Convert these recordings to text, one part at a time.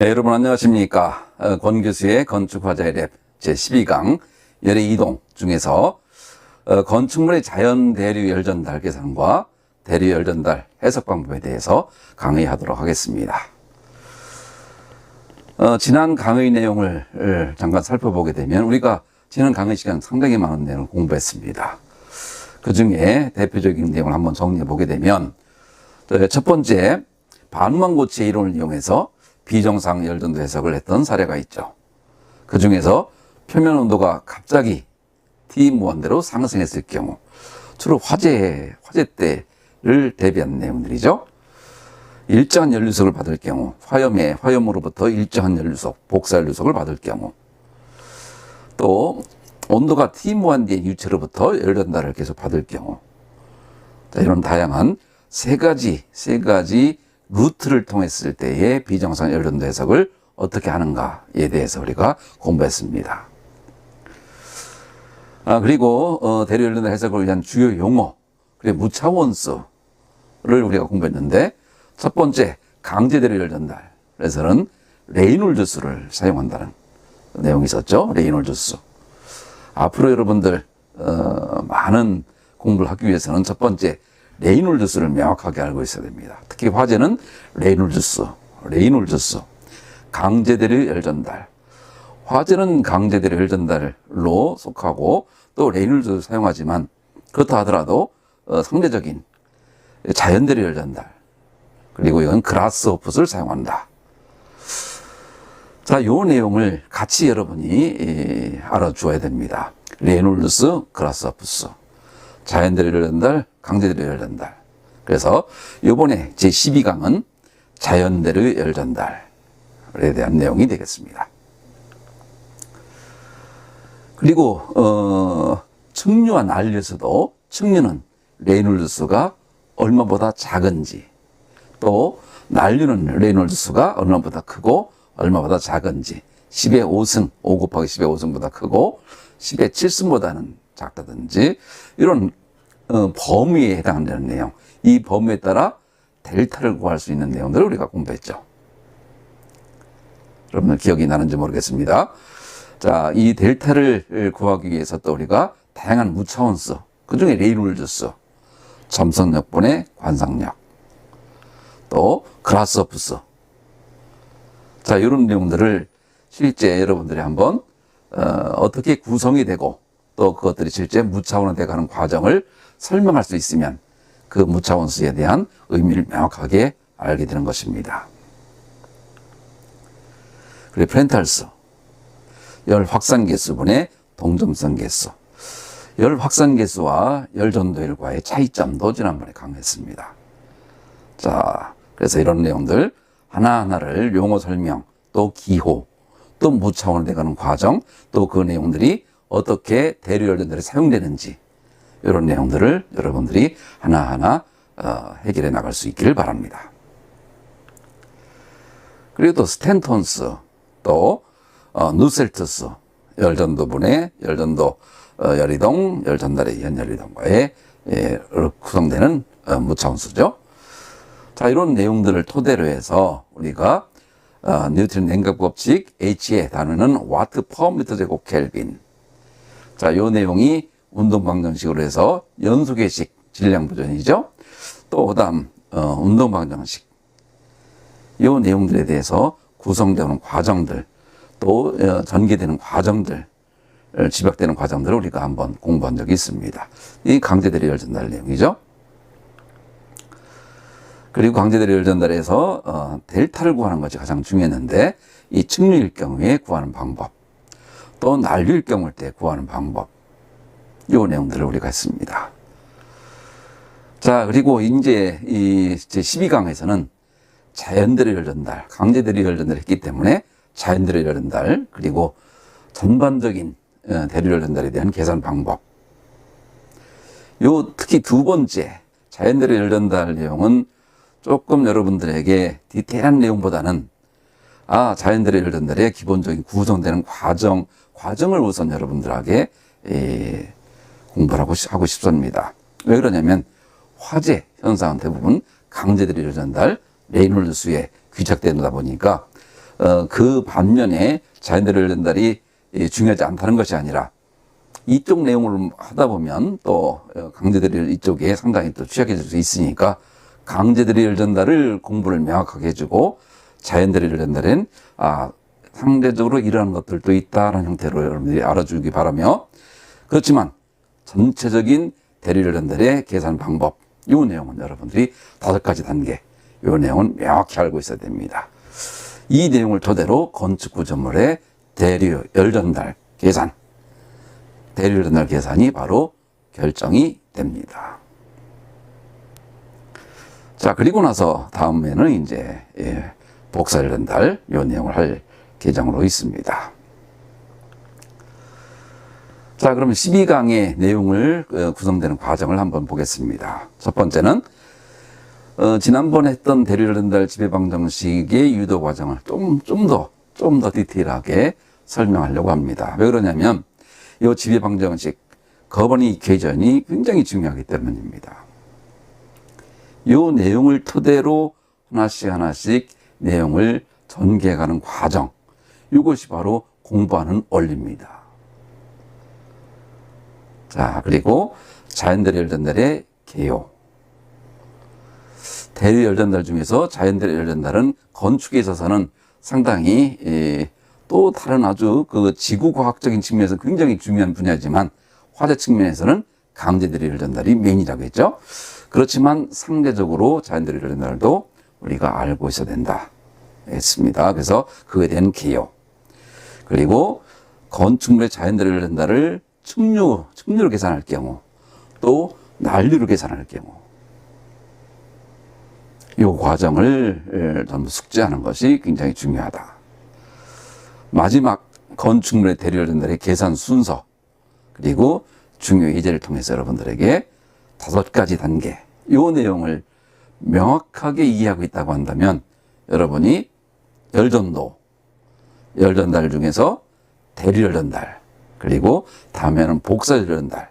네, 여러분 안녕하십니까. 권 교수의 건축화자의 랩 제12강 열의 이동 중에서 건축물의 자연 대류 열전달 계산과 대류 열전달 해석 방법에 대해서 강의하도록 하겠습니다. 지난 강의 내용을 잠깐 살펴보게 되면 우리가 지난 강의 시간 상당히 많은 내용을 공부했습니다. 그 중에 대표적인 내용을 한번 정리해 보게 되면 첫 번째, 반우만 고치의 이론을 이용해서 비정상 열전도 해석을 했던 사례가 있죠. 그 중에서 표면 온도가 갑자기 T 무한대로 상승했을 경우, 주로 화재 때를 대비한 내용들이죠. 일정한 연료속을 받을 경우, 화염으로부터 일정한 연료속, 복사 연료속을 받을 경우, 또 온도가 T 무한대의 유체로부터 열전달을 계속 받을 경우, 이런 다양한 세 가지 루트를 통했을 때의 비정상 열전도 해석을 어떻게 하는가에 대해서 우리가 공부했습니다. 그리고 대류 열전도 해석을 위한 주요 용어, 그리고 무차원수를 우리가 공부했는데, 첫 번째 강제 대류 열전달에서는 레이놀드 수를 사용한다는 내용이 있었죠. 레이놀드 수. 앞으로 여러분들 많은 공부를 하기 위해서는 첫 번째 레이놀드 수를 명확하게 알고 있어야 됩니다. 특히 화재는 레이놀드 수, 강제 대류 열전달. 화재는 강제 대류 열전달로 속하고 또 레이놀드 수를 사용하지만, 그렇다 하더라도 상대적인 자연 대류 열전달, 그리고 이건 그라스호프를 사용한다. 자, 요 내용을 같이 여러분이 알아주어야 됩니다. 레이놀드 수, 그라스호프 수. 자연 대류 열전달, 강제 대류 열전달. 그래서 이번에 제12강은 자연 대류 열전달에 대한 내용이 되겠습니다. 그리고 측류와 난류에서도 측류는 레이놀드 수가 얼마보다 작은지, 또 난류는 레이놀드 수가 얼마보다 크고 얼마보다 작은지, 10의 5승, 5 곱하기 10의 5승보다 크고 10의 7승보다는 작다든지, 이런 범위에 해당되는 내용, 이 범위에 따라 델타를 구할 수 있는 내용들을 우리가 공부했죠. 여러분들 기억이 나는지 모르겠습니다. 자, 이 델타를 구하기 위해서 또 우리가 다양한 무차원수, 그 중에 레이놀드 수, 점성력분의 관상력, 또 그라스호프 수. 자, 이런 내용들을 실제 여러분들이 한번 어떻게 구성이 되고 또 그것들이 실제 무차원으로 돼가는 과정을 설명할 수 있으면 그 무차원수에 대한 의미를 명확하게 알게 되는 것입니다. 그리고 프렌탈수, 열 확산계수분의 동점성 계수. 열 확산계수와 열 전도율과의 차이점도 지난번에 강의했습니다. 자, 그래서 이런 내용들 하나하나를 용어 설명, 또 기호, 또 무차원으로 돼가는 과정, 또 그 내용들이 어떻게 대류 열전달에 사용되는지, 이런 내용들을 여러분들이 하나하나 해결해 나갈 수 있기를 바랍니다. 그리고 또 스탠톤수, 또 누셀트수, 열전도분의 열전도 열이동, 열전달의 연열이동과의 구성되는 무차원수죠. 자, 이런 내용들을 토대로 해서 우리가 뉴턴 냉각 법칙 H의 단위는 와트 퍼 미터 제곱 켈빈. 자, 요 내용이 운동방정식으로 해서 연소계식 질량보존이죠. 또 그다음 운동방정식, 요 내용들에 대해서 구성되는 과정들, 또 전개되는 과정들, 집약되는 과정들을 우리가 한번 공부한 적이 있습니다. 이 강제 대류 열전달 내용이죠. 그리고 강제 대류 열전달에서 델타를 구하는 것이 가장 중요했는데, 이 측류일 경우에 구하는 방법, 또 난류일 경우일 때 구하는 방법, 요 내용들을 우리가 했습니다. 자, 그리고 이제 이 제12강에서는 자연 대류 열전달, 강제 대류 열전달을 했기 때문에 자연 대류 열전달, 그리고 전반적인 대류 열전달에 대한 계산 방법, 요 특히 두 번째 자연 대류 열전달 내용은 조금 여러분들에게 디테일한 내용보다는 자연 대류 열전달의 기본적인 구성되는 과정을 우선 여러분들에게 공부를 하고 싶습니다. 왜 그러냐면 화재 현상은 대부분 강제 대류 열전달, 레이놀드 수에 귀착되다 보니까 그 반면에 자연대리 전달이 중요하지 않다는 것이 아니라 이쪽 내용을 하다 보면 또 강제대리 이쪽에 상당히 또 취약해질 수 있으니까 강제대리 전달을 공부를 명확하게 해주고 자연대리 전달엔 상대적으로 이러한 것들도 있다라는 형태로 여러분들이 알아주기 바라며, 그렇지만 전체적인 대리 전달의 계산 방법, 이 내용은 여러분들이 5가지 단계, 이 내용은 명확히 알고 있어야 됩니다. 이 내용을 토대로 건축구조물의 대리 열전달 계산, 대리 열전달 계산이 바로 결정이 됩니다. 자, 그리고 나서 다음에는 이제 복사 열전달 이 내용을 할 계정으로 있습니다. 자, 그러면 12강의 내용을 구성되는 과정을 한번 보겠습니다. 첫 번째는 지난번에 했던 대리를 전달 지배방정식의 유도 과정을 좀 더 디테일하게 설명하려고 합니다. 왜 그러냐면 이 지배방정식 거버닝 이퀘이션이 굉장히 중요하기 때문입니다. 이 내용을 토대로 하나씩 내용을 전개해가는 과정, 이것이 바로 공부하는 원리입니다. 자, 그리고 자연대리 열전달의 개요. 대리 열전달 중에서 자연대리 열전달은 건축에 있어서는 상당히 또 다른 아주 그 지구과학적인 측면에서 굉장히 중요한 분야지만 화재 측면에서는 강제대리 열전달이 메인이라고 했죠. 그렇지만 상대적으로 자연대리 열전달도 우리가 알고 있어야 된다 했습니다. 그래서 그에 대한 개요. 그리고 건축물의 자연대리 열전달을 측류로 계산할 경우, 또 난류로 계산할 경우, 이 과정을 전부 숙지하는 것이 굉장히 중요하다. 마지막 건축물의 대리 전달의 계산 순서, 그리고 중요 예제를 통해서 여러분들에게 5가지 단계, 이 내용을 명확하게 이해하고 있다고 한다면 여러분이 열전달 중에서 대리 열전달, 그리고 다음에는 복사 열전달,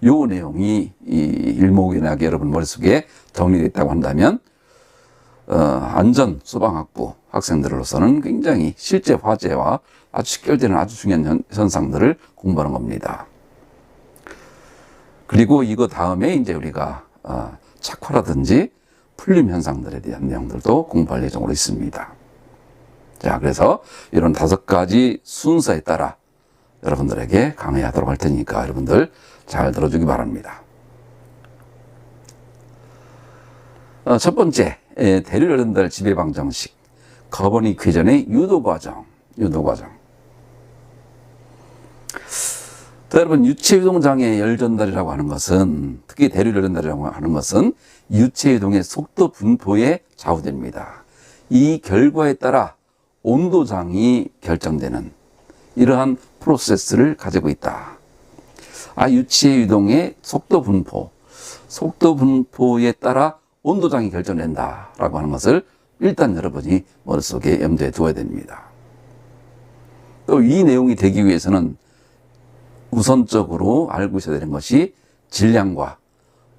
이 내용이 일목요연하게 여러분 머릿속에 정리됐다고 한다면 안전 소방학부 학생들로서는 굉장히 실제 화재와 아주 직결되는 아주 중요한 현상들을 공부하는 겁니다. 그리고 이거 다음에 이제 우리가 착화라든지 풀림 현상들에 대한 내용들도 공부할 예정으로 있습니다. 자, 그래서 이런 5가지 순서에 따라 여러분들에게 강의하도록 할 테니까 여러분들 잘 들어주기 바랍니다. 첫 번째, 대리 열전달 지배방정식 거버닝 이퀘이션의 유도 과정. 자, 여러분, 유체유동장애 열전달이라고 하는 것은, 특히 대리 열전달이라고 하는 것은 유체유동의 속도 분포에 좌우됩니다. 이 결과에 따라 온도장이 결정되는 이러한 프로세스를 가지고 있다. 유체유동의 속도 분포에 따라 온도장이 결정된다라고 하는 것을 일단 여러분이 머릿속에 염두에 두어야 됩니다. 또 이 내용이 되기 위해서는 우선적으로 알고 있어야 되는 것이 질량과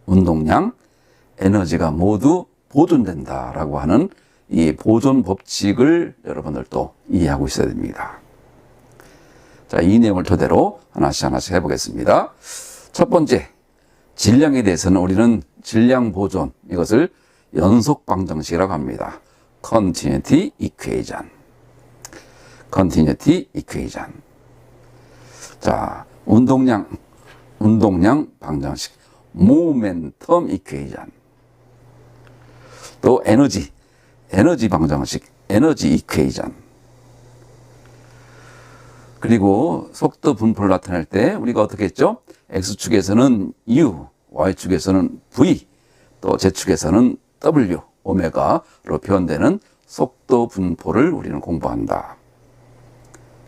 운동량, 에너지가 모두 보존된다라고 하는 이 보존 법칙을 여러분들 또 이해하고 있어야 됩니다. 자, 이 내용을 토대로 하나씩 해보겠습니다. 첫 번째, 질량에 대해서는 우리는 질량 보존, 이것을 연속 방정식이라고 합니다. Continuity Equation. 자, 운동량 방정식, Momentum Equation. 또 에너지 방정식, Energy Equation. 그리고 속도 분포를 나타낼 때 우리가 어떻게 했죠? X축에서는 U, Y축에서는 V, 또 Z축에서는 W, 오메가로 표현되는 속도 분포를 우리는 공부한다.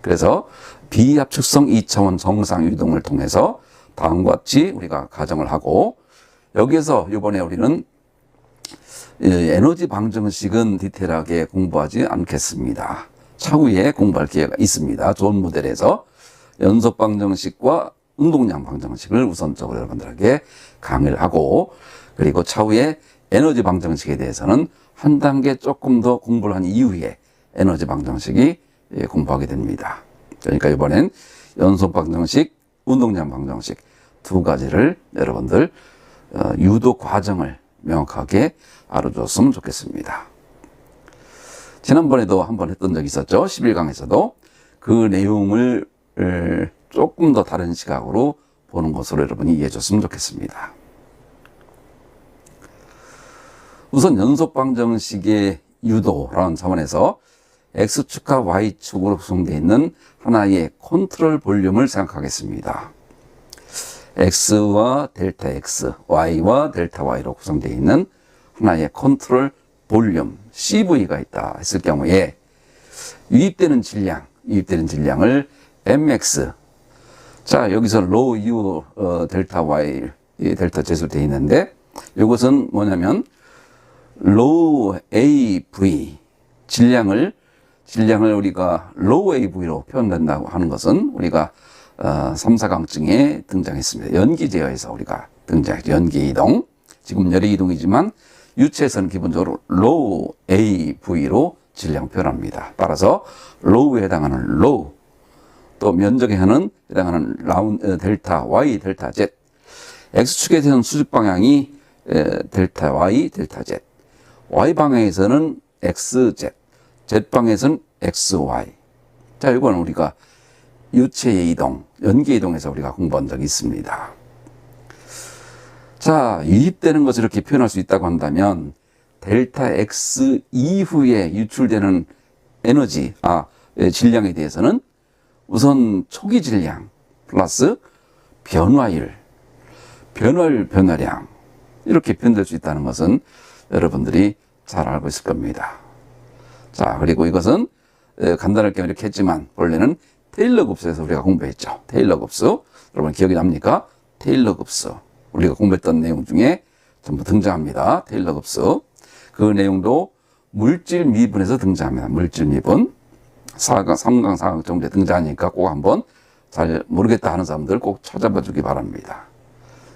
그래서 비압축성 2차원 정상 유동을 통해서 다음과 같이 우리가 가정을 하고, 여기에서 이번에 우리는 에너지 방정식은 디테일하게 공부하지 않겠습니다. 차후에 공부할 기회가 있습니다. 좋은 모델에서 연속 방정식과 운동량 방정식을 우선적으로 여러분들에게 강의를 하고, 그리고 차후에 에너지 방정식에 대해서는 한 단계 조금 더 공부를 한 이후에 에너지 방정식이 공부하게 됩니다. 그러니까 이번엔 연속 방정식, 운동량 방정식 두 가지를 여러분들 유도 과정을 명확하게 알아줬으면 좋겠습니다. 지난번에도 한번 했던 적이 있었죠. 11강에서도 그 내용을 조금 더 다른 시각으로 보는 것으로 여러분이 이해해 줬으면 좋겠습니다. 우선 연속 방정식의 유도라는 차원에서 X축과 Y축으로 구성되어 있는 하나의 컨트롤 볼륨을 생각하겠습니다. X와 델타 X, Y와 델타 Y로 구성되어 있는 하나의 컨트롤 볼륨 CV가 있다 했을 경우에 유입되는 질량을 mx, 자 여기서 로우 u 델타 y 델타 z로 되어 있는데 이것은 뭐냐면 로우 AV 질량을 우리가 로우 AV로 표현된다고 하는 것은 우리가 3, 4강증에 등장했습니다. 연기 제어에서 우리가 등장했죠. 연기 이동. 지금 열의 이동이지만 유체에서는 기본적으로 로우 AV로 질량 표현합니다. 따라서 로우에 해당하는 로우, 또 면적에 해당하는 델타 Y, 델타 Z. X축에서는 수직 방향이 델타 Y, 델타 Z. Y 방향에서는 XZ, Z 방향에서는 XY. 자, 이거는 우리가 유체의 이동, 연기 이동에서 우리가 공부한 적이 있습니다. 자, 유입되는 것을 이렇게 표현할 수 있다고 한다면 델타 X 이후에 유출되는 에너지, 질량에 대해서는 우선 초기 질량 플러스 변화율, 변화량 이렇게 표현될 수 있다는 것은 여러분들이 잘 알고 있을 겁니다. 자, 그리고 이것은 간단하게 이렇게 했지만 원래는 테일러 급수에서 우리가 공부했죠. 테일러 급수. 여러분 기억이 납니까? 테일러 급수. 우리가 공부했던 내용 중에 전부 등장합니다. 테일러 급수. 그 내용도 물질 미분에서 등장합니다. 물질 미분. 3강, 4강 정도에 등장하니까 꼭 한번 잘 모르겠다 하는 사람들 꼭 찾아봐 주기 바랍니다.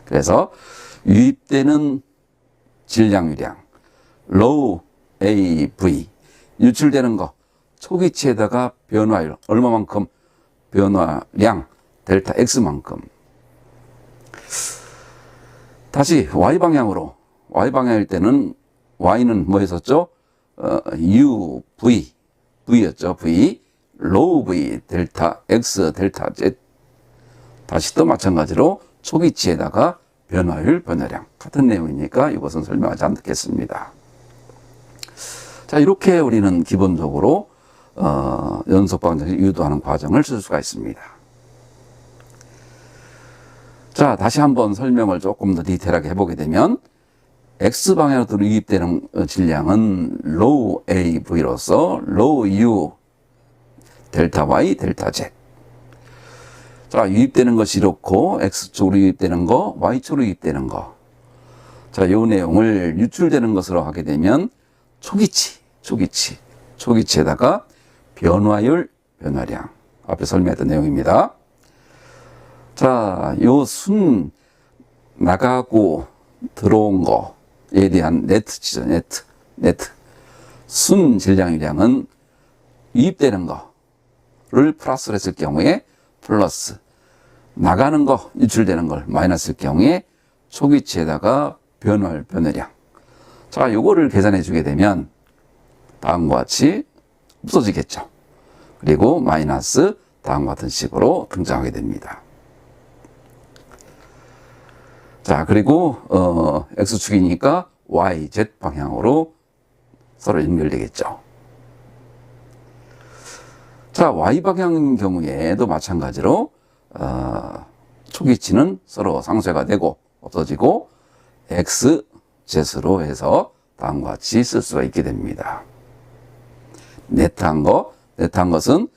그래서 유입되는 질량유량, low AV, 유출되는 거, 초기치에다가 변화율, 얼마만큼 변화량, 델타 X만큼. 다시 Y방향으로, Y방향일 때는 Y는 뭐 했었죠? UV, V였죠. V, low V, 델타 X, 델타 Z. 다시 또 마찬가지로 초기치에다가 변화율, 변화량. 같은 내용이니까 이것은 설명하지 않겠습니다. 자, 이렇게 우리는 기본적으로 연속 방정식 유도하는 과정을 쓸 수가 있습니다. 자, 다시 한번 설명을 조금 더 디테일하게 해보게 되면 X방향으로 유입되는 질량은 low AV로서 low U, 델타 Y, 델타 Z. 자, 유입되는 것이 이렇고 X쪽으로 유입되는 거, Y쪽으로 유입되는 거. 자, 이 내용을 유출되는 것으로 하게 되면 초기치에다가 변화율, 변화량. 앞에 설명했던 내용입니다. 자, 요 순 나가고 들어온 거에 대한 네트치죠. 네트. 순 질량유량은 유입되는 거를 플러스를 했을 경우에 플러스, 나가는 거, 유출되는 걸 마이너스일 경우에 초기치에다가 변화율, 변화량. 자, 요거를 계산해 주게 되면 다음과 같이 없어지겠죠. 그리고 마이너스 다음과 같은 식으로 등장하게 됩니다. 자, 그리고 X축이니까 Y, Z 방향으로 서로 연결되겠죠. 자, Y 방향인 경우에도 마찬가지로 초기치는 서로 상쇄가 되고 없어지고 X, Z로 해서 다음과 같이 쓸 수가 있게 됩니다. 네트한 것은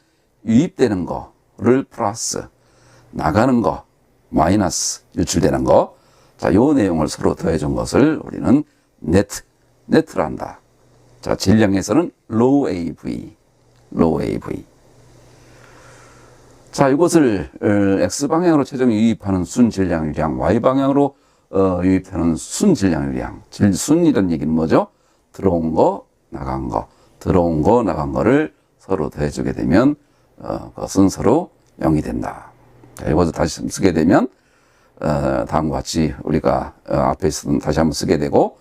유입되는 거를 플러스, 나가는 거 마이너스, 유출되는 거. 자, 요 내용을 서로 더해준 것을 우리는 네트를 한다. 자, 질량에서는 low AV. 자, 이것을 X방향으로 최종 유입하는 순 질량유량, Y방향으로 유입하는 순 질량유량. 순이라는 얘기는 뭐죠? 들어온 거, 나간 거. 들어온 거 나간 거를 서로 더해주게 되면 그것은 서로 0이 된다. 자, 이것을 다시 쓰게 되면 다음과 같이 우리가 앞에 있었던 다시 한번 쓰게 되고,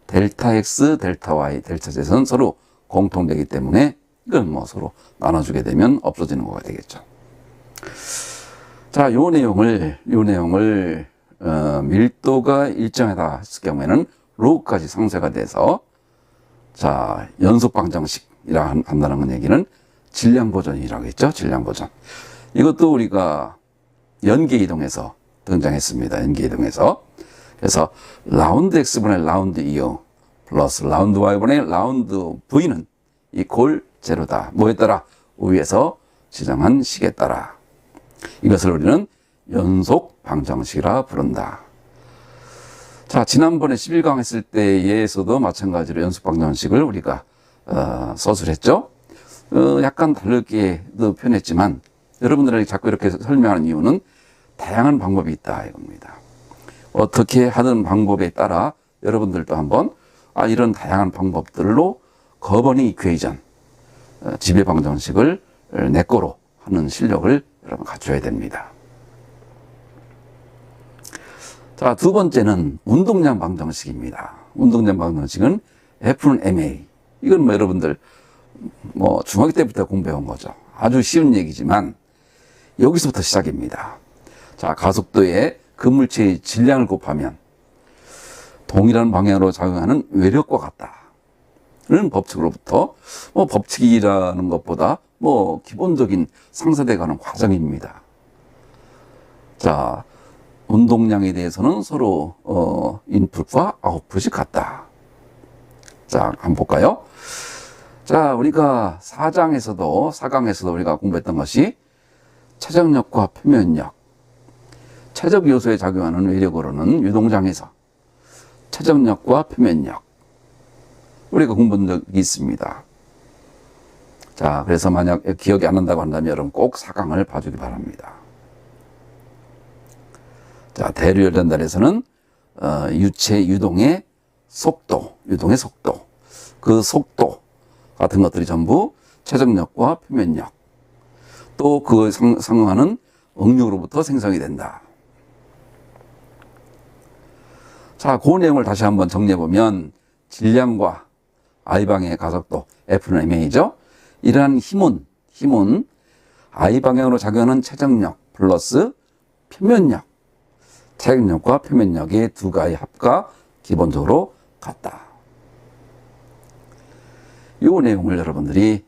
델타 x, 델타 y, 델타 z는 서로 공통되기 때문에 이건 뭐 서로 나눠주게 되면 없어지는 거가 되겠죠. 자, 요 내용을 밀도가 일정하다 했을 경우에는 로우까지 상쇄가 돼서, 자, 연속 방정식이라 한다는 얘기는 질량 보존이라고 했죠. 질량 보존. 이것도 우리가 연계 이동에서 등장했습니다. 연계 이동에서. 그래서 라운드 x분의 라운드 2요 플러스 라운드 y분의 라운드 v는 이퀄 제로다. 뭐에 따라? 위에서 지정한 식에 따라. 이것을 우리는 연속 방정식이라 부른다. 자, 지난번에 11강 했을 때에서도 마찬가지로 연속 방정식을 우리가 서술했죠. 약간 다르게도 표현했지만 여러분들에게 자꾸 이렇게 설명하는 이유는 다양한 방법이 있다 이겁니다. 어떻게 하는 방법에 따라 여러분들도 한번 이런 다양한 방법들로 거버닝 이퀘이션, 지배 방정식을 내 거로 하는 실력을 여러분 갖춰야 됩니다. 자, 두 번째는 운동량 방정식입니다. 운동량 방정식은 F는 ma. 이건 뭐 여러분들 중학교 때부터 공부해온 거죠. 아주 쉬운 얘기지만 여기서부터 시작입니다. 자, 가속도에 그 물체의 질량을 곱하면 동일한 방향으로 작용하는 외력과 같다는 법칙으로부터, 법칙이라는 것보다 기본적인 상쇄돼가는 과정입니다. 자, 운동량에 대해서는 서로 인풋과 아웃풋이 같다. 자, 한번 볼까요? 자, 우리가 4강에서도 우리가 공부했던 것이 최적력과 표면력, 최적 요소에 작용하는 외력으로는 유동장에서 최적력과 표면력, 우리가 공부한 적이 있습니다. 자, 그래서 만약 기억이 안 난다고 한다면 여러분 꼭 4강을 봐주기 바랍니다. 자, 대류열 전달에서는 유체 유동의 속도, 그 속도 같은 것들이 전부 최적력과 표면력, 또 그걸 상응하는 응력으로부터 생성이 된다. 자, 그 내용을 다시 한번 정리해보면 질량과 I방향의 가속도, F는 ma죠. 이러한 힘은 I방향으로 작용하는 최적력 플러스 표면력, 최적력과 표면력의 두 가지 합과 기본적으로 같다. 이 내용을 여러분들이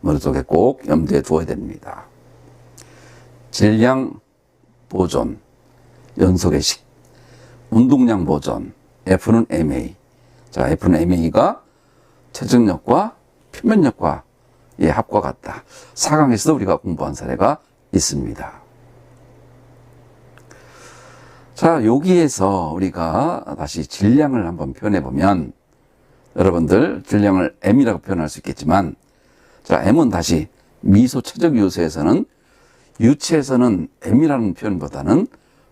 머릿속에 꼭 염두에 두어야 됩니다. 질량 보존, 연속의 식, 운동량 보존, F는 ma. 자, F는 ma가 최적력과 표면력과의 합과 같다. 4강에서도 우리가 공부한 사례가 있습니다. 자, 여기에서 우리가 다시 질량을 한번 표현해 보면, 여러분들 질량을 m이라고 표현할 수 있겠지만, 자, m은 다시 미소 최적 요소에서는, 유체에서는 m이라는 표현보다는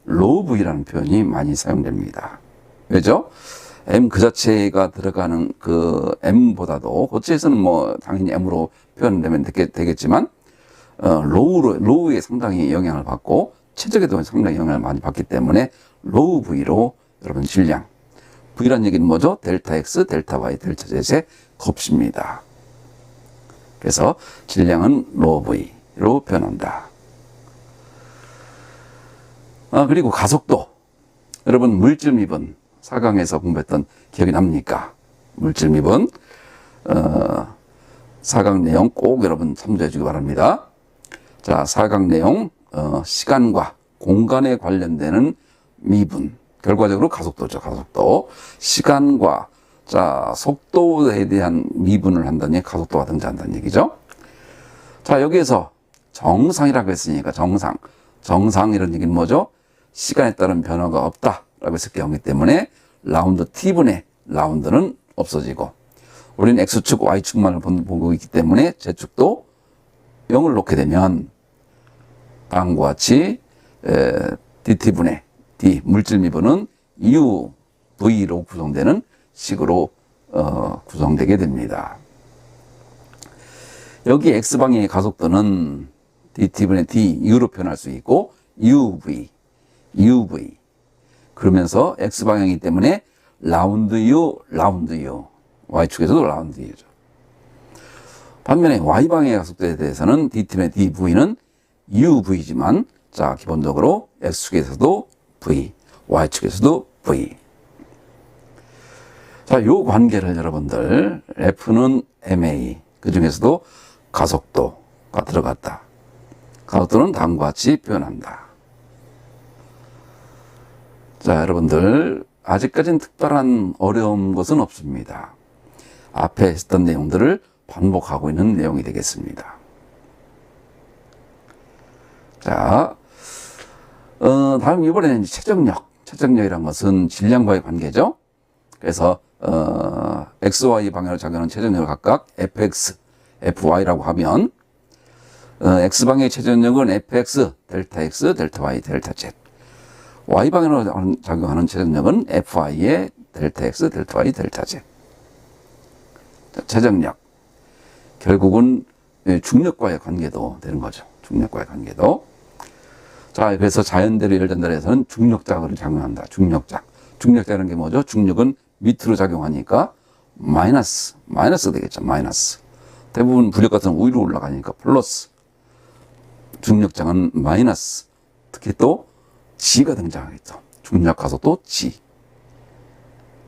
로우 v라는 표현이 많이 사용됩니다. 왜죠? m 그 자체가 들어가는 그 m보다도 고체에서는 당연히 m으로 표현되면 되겠지만, 로우에 상당히 영향을 받고 최적에도 상당히 영향을 많이 받기 때문에 로우 v로 여러분 질량, v란 얘기는 뭐죠? 델타 x, 델타 y, 델타 z의 곱입니다. 그래서 질량은 로우 v로 표현한다. 그리고 가속도, 여러분 물질 미분 4강에서 공부했던 기억이 납니까? 물질 미분 4강 내용 꼭 여러분 참조해 주기 바랍니다. 자, 4강 내용 시간과 공간에 관련되는 미분, 결과적으로 가속도죠. 가속도, 시간과 속도에 대한 미분을 한다니 가속도가 등장한다는 얘기죠. 자, 여기에서 정상이라고 했으니까 정상 이런 얘기는 뭐죠? 시간에 따른 변화가 없다라고 했을 경우이기 때문에 라운드 t분의 라운드는 없어지고, 우리는 x축, y축만을 보고 있기 때문에 z축도 0을 놓게 되면 다음과 같이 dt분의 d, 물질 미분은 UV로 구성되는 식으로 구성되게 됩니다. 여기 X방향의 가속도는 dt분의 d, u로 표현할 수 있고, uv. 그러면서 X방향이기 때문에 라운드 u. Y축에서도 라운드 u죠. 반면에 Y방향의 가속도에 대해서는 dt분의 dv는 uv지만, 자, 기본적으로 X축에서도 v, Y축에서도 v. 자, 요 관계를 여러분들, F는 ma, 그 중에서도 가속도가 들어갔다. 가속도는 다음과 같이 표현한다. 자, 여러분들, 아직까지는 특별한 어려운 것은 없습니다. 앞에 했던 내용들을 반복하고 있는 내용이 되겠습니다. 자, 다음 이번에는 최적력. 최적력이란 것은 질량과의 관계죠. 그래서, XY 방향으로 작용하는 최적력을 각각 fx, fy라고 하면, X방향의 최적력은 fx, 델타 x, 델타 y, 델타 z. Y방향으로 작용하는 최적력은 fy의 델타 x, 델타 y, 델타 z. 최적력. 결국은 중력과의 관계도 되는 거죠. 중력과의 관계도. 자, 그래서 자연대로 열전달에서는 중력작을 작용한다. 중력작. 중력작이라는 게 뭐죠? 중력은 밑으로 작용하니까 마이너스 되겠죠. 마이너스. 대부분 부력 같은 위로 올라가니까 플러스. 중력장은 마이너스. 특히 또 G가 등장하겠죠. 중력 가속도 G.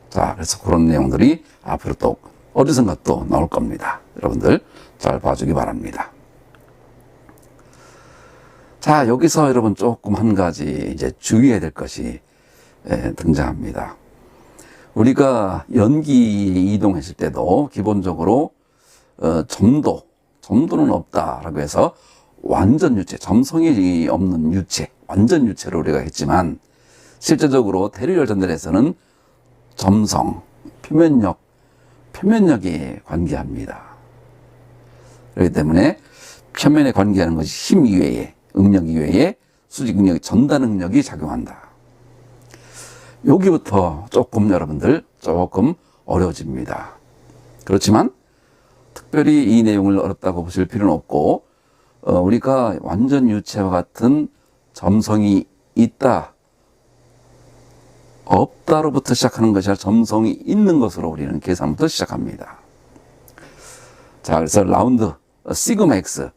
자, 그래서 그런 내용들이 앞으로 또 어디선가 또 나올 겁니다. 여러분들 잘 봐주기 바랍니다. 자, 여기서 여러분 조금 한 가지 이제 주의해야 될 것이 등장합니다. 우리가 연기 이동했을 때도 기본적으로 점도는 없다라고 해서 완전 유체, 점성이 없는 유체, 완전 유체로 우리가 했지만 실제적으로 대류열전들에서는 점성, 표면력이 관계합니다. 그렇기 때문에 표면에 관계하는 것이 힘 이외에, 응력 이외에 수직 응력이, 전달 응력이 작용한다. 여기부터 조금 여러분들 조금 어려워집니다. 그렇지만 특별히 이 내용을 어렵다고 보실 필요는 없고, 우리가 완전 유체와 같은 점성이 있다, 없다로부터 시작하는 것이 아니라 점성이 있는 것으로 우리는 계산부터 시작합니다. 자, 그래서 라운드 시그마 x,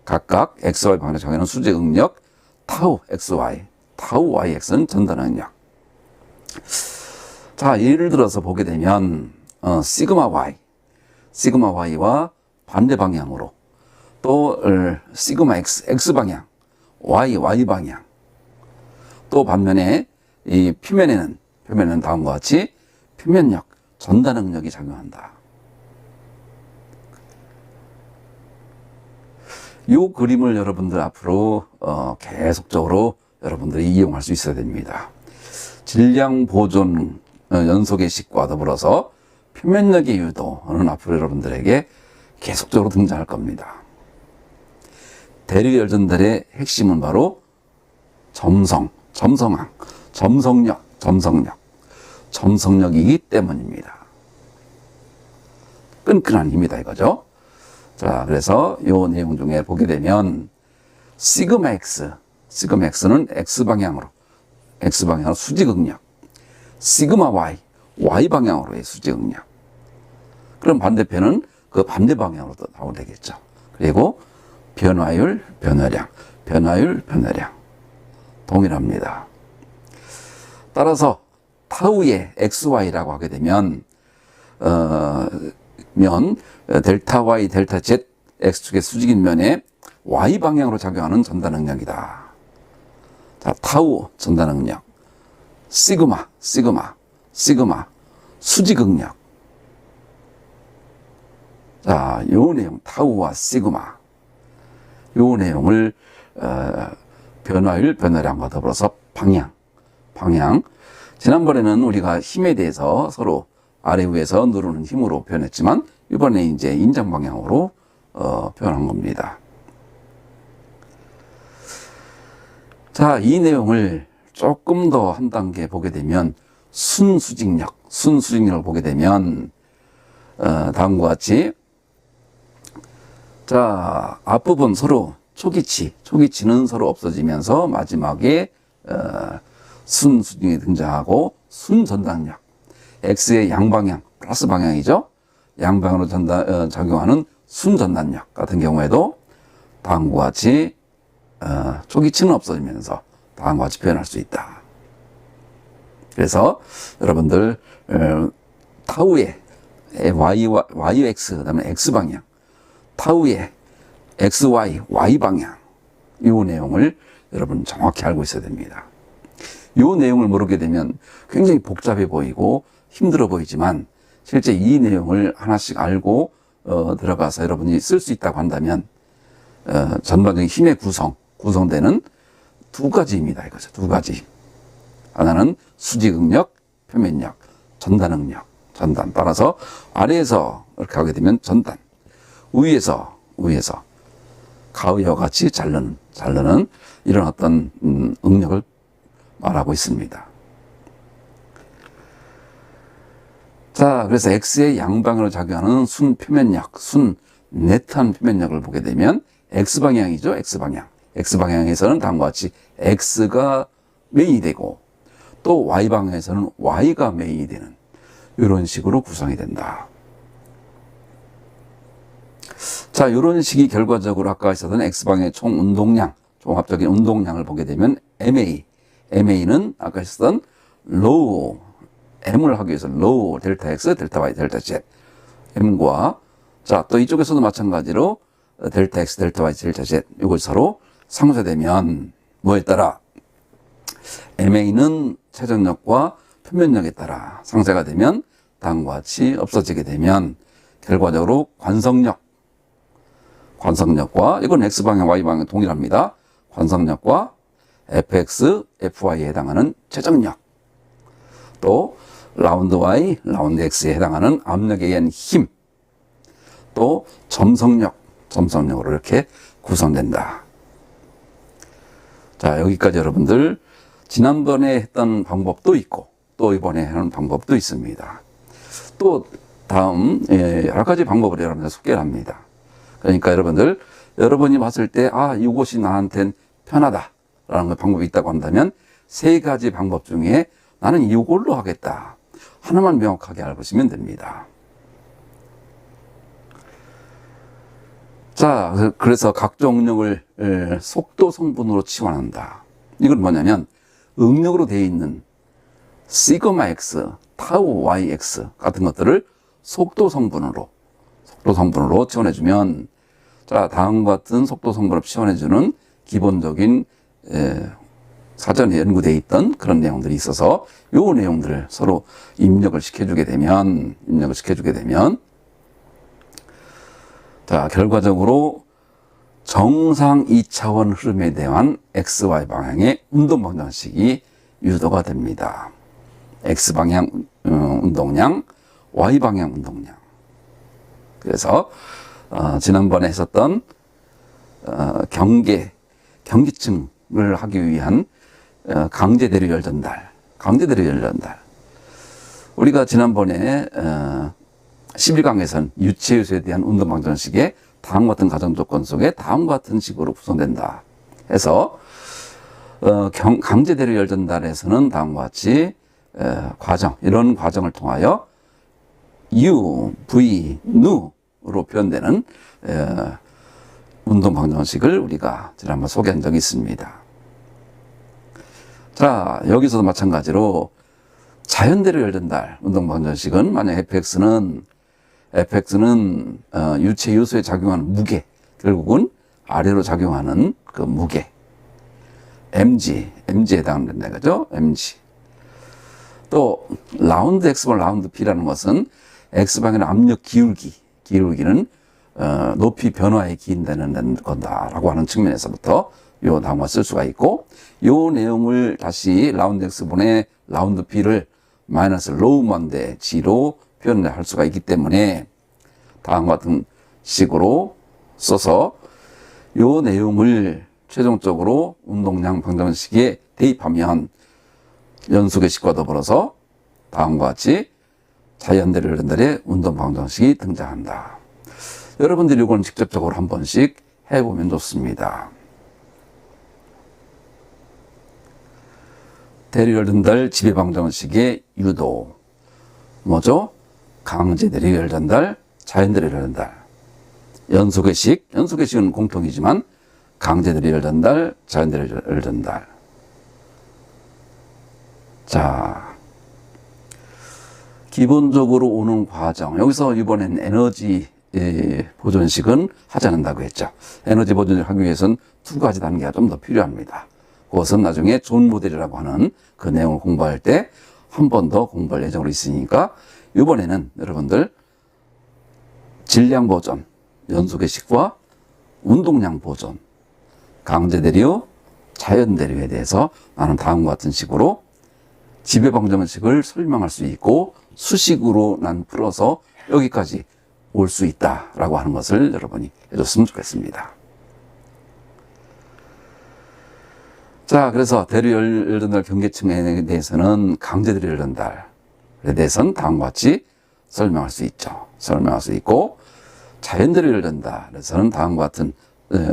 각각 xy 방향으로 정하는 수직 응력, 타우 xy, 타우 yx는 전달 응력. 자, 예를 들어서 보게 되면 시그마 y와 반대 방향으로, 또 시그마 x 방향, y 방향, 또 반면에 이 표면에는 다음과 같이 표면력, 전달 응력이 작용한다. 이 그림을 여러분들 앞으로 계속적으로 여러분들이 이용할 수 있어야 됩니다. 질량 보존 연소계식과 더불어서 표면력의 유도는 앞으로 여러분들에게 계속적으로 등장할 겁니다. 대류열전들의 핵심은 바로 점성력이기 때문입니다. 끈끈한 힘이다 이거죠. 자, 그래서 이 내용 중에 보게 되면 시그마 x는 x방향으로 수직응력, 시그마 y 방향으로의 수직응력. 그럼 반대편은 그 반대 방향으로도 나오게 되겠죠. 그리고 변화율, 변화량 동일합니다. 따라서 타우의 xy라고 하게 되면 델타 y, 델타 z, x축의 수직인 면에 y 방향으로 작용하는 전달 능력이다. 자, 타우 전달 능력, 시그마 수직 응력. 자, 요 내용 타우와 시그마, 요 내용을 변화율, 변화량과 더불어서 방향. 지난번에는 우리가 힘에 대해서 서로 아래 위에서 누르는 힘으로 표현했지만 이번에 이제 인장 방향으로 표현한 겁니다. 자, 이 내용을 조금 더 한 단계 보게 되면 순수직력을 보게 되면 다음과 같이 자, 앞부분 서로 초기치는 서로 없어지면서 마지막에 순수중이 등장하고 순전단력, X의 양방향, 플러스 방향이죠. 양방향으로 작용하는 순전단력 같은 경우에도 다음과 같이 초기치는 없어지면서 다음과 같이 표현할 수 있다. 그래서 여러분들 타우의 YX, 그 다음에 X방향, 타우의 XY, Y방향, 이 내용을 여러분 정확히 알고 있어야 됩니다. 이 내용을 모르게 되면 굉장히 복잡해 보이고 힘들어 보이지만 실제 이 내용을 하나씩 알고 들어가서 여러분이 쓸 수 있다고 한다면 전반적인 힘의 구성되는 두 가지 힘이다 이거죠. 두 가지 힘. 하나는 수직응력, 표면력, 전단응력, 전단. 따라서 아래에서 이렇게 하게 되면 전단, 위에서 가위와 같이 자르는 이런 어떤 응력을 말하고 있습니다. 자, 그래서 X의 양방향으로 작용하는 순표면력, 순네트한 표면력을 보게 되면 X방향이죠. X방향에서는 다음과 같이 X가 메인이 되고 또 Y방향에서는 Y가 메인이 되는 이런 식으로 구성이 된다. 자, 이런 식이 결과적으로 아까 있었던 X방향의 총 운동량, 종합적인 운동량을 보게 되면 MA는 아까 있었던 로우, M을 하기 위해서 로우, 델타 X, 델타 Y, 델타 Z, M과 자, 또 이쪽에서도 마찬가지로 델타 X, 델타 Y, 델타 Z 이걸 서로 상쇄되면 뭐에 따라 MA는 최전력과 표면력에 따라 상쇄가 되면 다음과 같이 없어지게 되면 결과적으로 관성력과 이건 X방향, Y방향 동일합니다. 관성력과 FX, FY에 해당하는 최정력 또 라운드 Y, 라운드 X에 해당하는 압력에 의한 힘 또 점성력으로 이렇게 구성된다. 자, 여기까지 여러분들 지난번에 했던 방법도 있고 또 이번에 하는 방법도 있습니다. 또 다음 여러 가지 방법을 여러분들 소개를 합니다. 그러니까 여러분이 봤을 때 이것이 나한텐 편하다라는 방법이 있다고 한다면 세 가지 방법 중에 나는 이걸로 하겠다. 하나만 명확하게 알고 있으면 됩니다. 자, 그래서 각종 응력을 속도 성분으로 치환한다. 이건 뭐냐면 응력으로 되어 있는 시그마 X, 타우 YX 같은 것들을 속도 성분으로 치환해주면 자, 다음과 같은 속도 성분을 치환해주는 기본적인 사전에 연구되어 있던 그런 내용들이 있어서 요 내용들을 서로 입력을 시켜주게 되면 자, 결과적으로 정상 2차원 흐름에 대한 XY 방향의 운동 방정식이 유도가 됩니다. X방향 운동량, Y방향 운동량. 그래서 지난번에 했었던 경기층을 하기 위한 강제대류 열전달. 우리가 지난번에 11강에서는 유체요소에 대한 운동 방정식에 다음과 같은 가정 조건 속에 다음과 같은 식으로 구성된다 해서 강제대류 열전달에서는 다음과 같이 이런 과정을 통하여 U, V, 누로 표현되는 운동 방정식을 우리가 지난번 소개한 적이 있습니다. 자, 여기서도 마찬가지로 자연대로 열전달 운동 방정식은 만약 FX는 유체 요소에 작용하는 무게, 결국은 아래로 작용하는 그 무게, MG에 해당된다 이거죠. MG. 또 라운드 X번 라운드 P라는 것은 X방향의 압력 기울기는 높이 변화에 기인되는 건다라고 하는 측면에서부터 요 다음과 쓸 수가 있고, 요 내용을 다시 라운드 X분의 라운드 P를 마이너스 로우먼데 G로 표현을 할 수가 있기 때문에 다음과 같은 식으로 써서 요 내용을 최종적으로 운동량 방정식에 대입하면 연수계식과 더불어서 다음과 같이 자연대로 열전달의 운동 방정식이 등장한다. 여러분들이 이건 직접적으로 한 번씩 해보면 좋습니다. 대류열 전달 지배방정식의 유도. 뭐죠? 강제 대류열 전달, 자연 대류열 전달. 연속의 식, 연속의 식은 공통이지만 강제 대류열 전달, 자연 대류열 전달. 자, 기본적으로 오는 과정. 여기서 이번엔 에너지 보존식은 하지 않는다고 했죠. 에너지 보존식 하기 위해서는 두 가지 단계가 좀 더 필요합니다. 그것은 나중에 존 모델이라고 하는 그 내용을 공부할 때 한 번 더 공부할 예정으로 있으니까 이번에는 여러분들 질량 보존, 연속의 식과 운동량 보존, 강제 대류, 자연 대류에 대해서 나는 다음과 같은 식으로 지배방정식을 설명할 수 있고 수식으로 난 풀어서 여기까지 올 수 있다라고 하는 것을 여러분이 해줬으면 좋겠습니다. 자, 그래서 대류열 전달 경계층에 대해서는 강제 대류열 전달에 대해서는 다음과 같이 설명할 수 있죠. 설명할 수 있고 자연 대류열 전달에서는 다음과 같은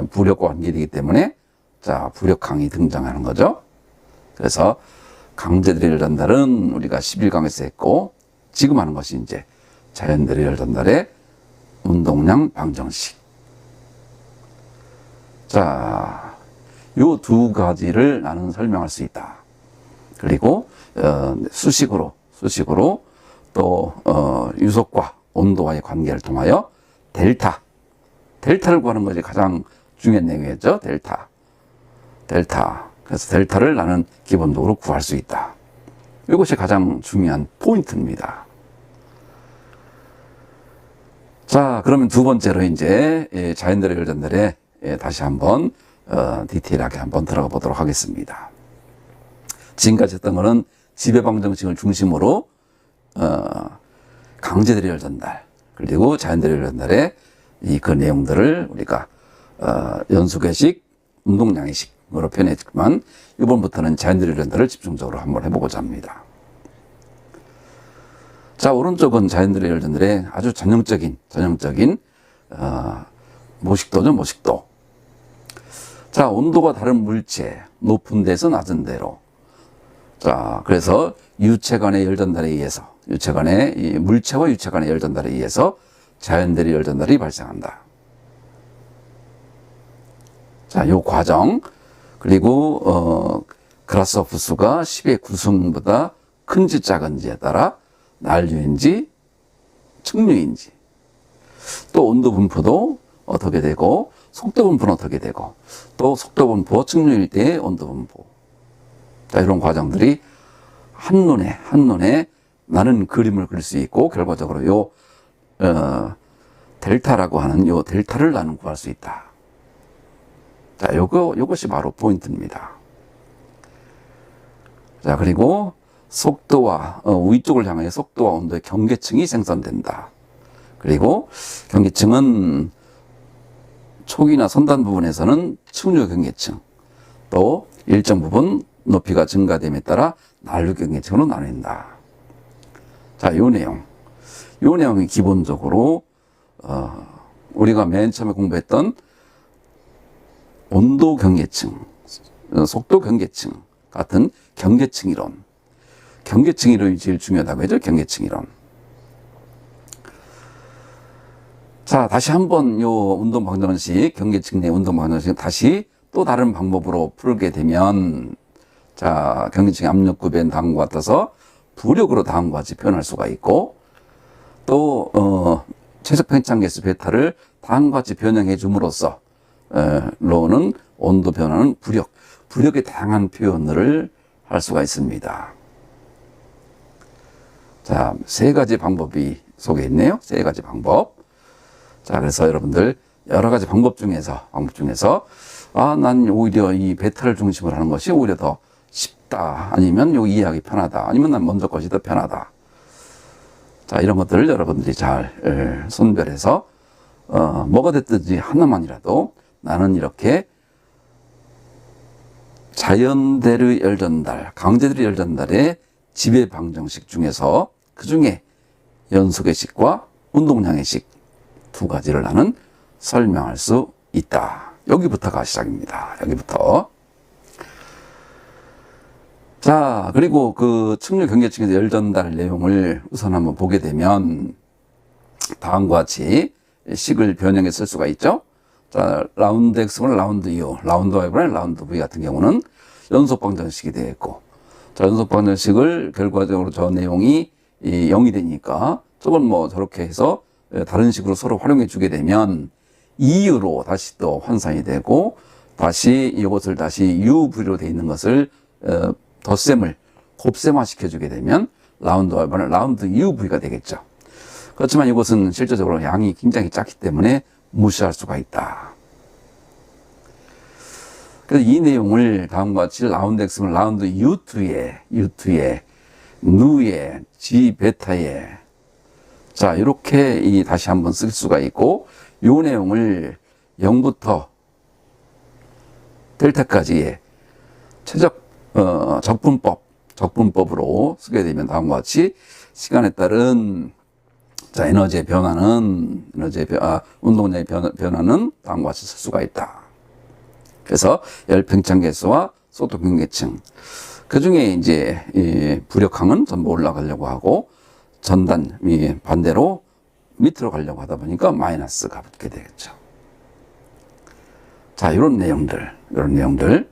부력과 관계되기 때문에 자, 부력항이 등장하는 거죠. 그래서 강제 대류열 전달은 우리가 11강에서 했고 지금 하는 것이 이제 자연 대류열 전달의 운동량 방정식. 자, 요 두 가지를 나는 설명할 수 있다. 그리고 수식으로 또 유속과 온도와의 관계를 통하여 델타를 구하는 것이 가장 중요한 내용이었죠. 델타. 그래서 델타를 나는 기본적으로 구할 수 있다. 이것이 가장 중요한 포인트입니다. 자, 그러면 두 번째로 이제 자연 대류열 전달에 다시 한번 디테일하게 한번 들어가 보도록 하겠습니다. 지금까지 했던 거는 지배방정식을 중심으로 강제 대류열 전달 그리고 자연 대류열 전달의 그 내용들을 우리가 연속의 식, 운동량의 식으로 표현했지만 이번부터는 자연 대류열 전달을 집중적으로 한번 해보고자 합니다. 자, 오른쪽은 자연 대류열 전달의 아주 전형적인 모식도죠, 모식도. 자, 온도가 다른 물체, 높은 데서 낮은 데로. 자, 그래서 유체 간의 열 전달에 의해서, 이 물체와 유체 간의 열 전달에 의해서 자연 대류열 전달이 발생한다. 자, 요 과정. 그리고, 그라스호프 수가 10의 9승보다 큰지 작은지에 따라 난류인지, 측류인지, 또 온도 분포도 어떻게 되고, 속도 분포는 어떻게 되고, 또 속도 분포, 측류일 때의 온도 분포. 자, 이런 과정들이 한눈에 나는 그림을 그릴 수 있고, 결과적으로 델타라고 하는 요 델타를 나는 구할 수 있다. 자, 요것이 바로 포인트입니다. 자, 그리고 속도와, 위쪽을 향하여 속도와 온도의 경계층이 생성된다. 그리고 경계층은 촉이나 선단 부분에서는 측류 경계층, 또 일정 부분 높이가 증가됨에 따라 난류 경계층으로 나뉜다. 자, 요 내용이 기본적으로 우리가 맨 처음에 공부했던 온도 경계층, 속도 경계층 같은 경계층 이론이 제일 중요하다고 했죠. 경계층 이론. 자, 다시 한번 요 운동 방정식, 경계층 내 운동 방정식 다시 또 다른 방법으로 풀게 되면, 자, 경계층 압력 구배는 다음과 같아서 부력으로 다음과 같이 표현할 수가 있고, 또, 최적 팽창 개수 베타를 다음과 같이 변형해 줌으로써, 로는 온도 변화는 부력의 다양한 표현을 할 수가 있습니다. 자, 세 가지 방법이 속에 있네요. 세 가지 방법. 자, 그래서 여러분들 여러 가지 방법 중에서 난 오히려 이 베타를 중심으로 하는 것이 오히려 더 쉽다. 아니면 요 이해하기 편하다. 아니면 난 먼저 것이 더 편하다. 자, 이런 것들을 여러분들이 잘 선별해서 뭐가 됐든지 하나만이라도 나는 이렇게 자연대류 열전달, 강제대류 열전달의 지배 방정식 중에서 그 중에 연속의 식과 운동량의 식 두 가지를 나는 설명할 수 있다. 여기부터가 시작입니다. 여기부터. 자, 그리고 그 측류 경계층에서 열 전달 내용을 우선 한번 보게 되면 다음과 같이 식을 변형해 쓸 수가 있죠. 자, 라운드 X분의 라운드 U, 라운드 Y분의 라운드 V 같은 경우는 연속 방정식이 되어 있고, 자, 연속 방정식을 결과적으로 저 내용이 0이 되니까 저건 뭐 저렇게 해서 다른 식으로 서로 활용해 주게 되면 2U로 다시 또 환산이 되고, 다시 이것을 다시 UV로 되어 있는 것을 덧셈을 곱셈화 시켜주게 되면 라운드 Y분의 라운드 UV가 되겠죠. 그렇지만 이것은 실제적으로 양이 굉장히 작기 때문에 무시할 수가 있다. 그래서 이 내용을 다음과 같이 라운드 X는 라운드 U2에 누에 G 베타에 자 이렇게 다시 한번 쓸 수가 있고, 이 내용을 0부터 델타까지의 최적 적분법으로 쓰게 되면 다음과 같이 시간에 따른 자, 에너지의 변화는, 운동량의 변화는 다음과 같이 쓸 수가 있다. 그래서 열팽창계수와 소토경계층. 그 중에 이제, 부력항은 전부 올라가려고 하고, 전단이 반대로 밑으로 가려고 하다 보니까 마이너스가 붙게 되겠죠. 자, 이런 내용들.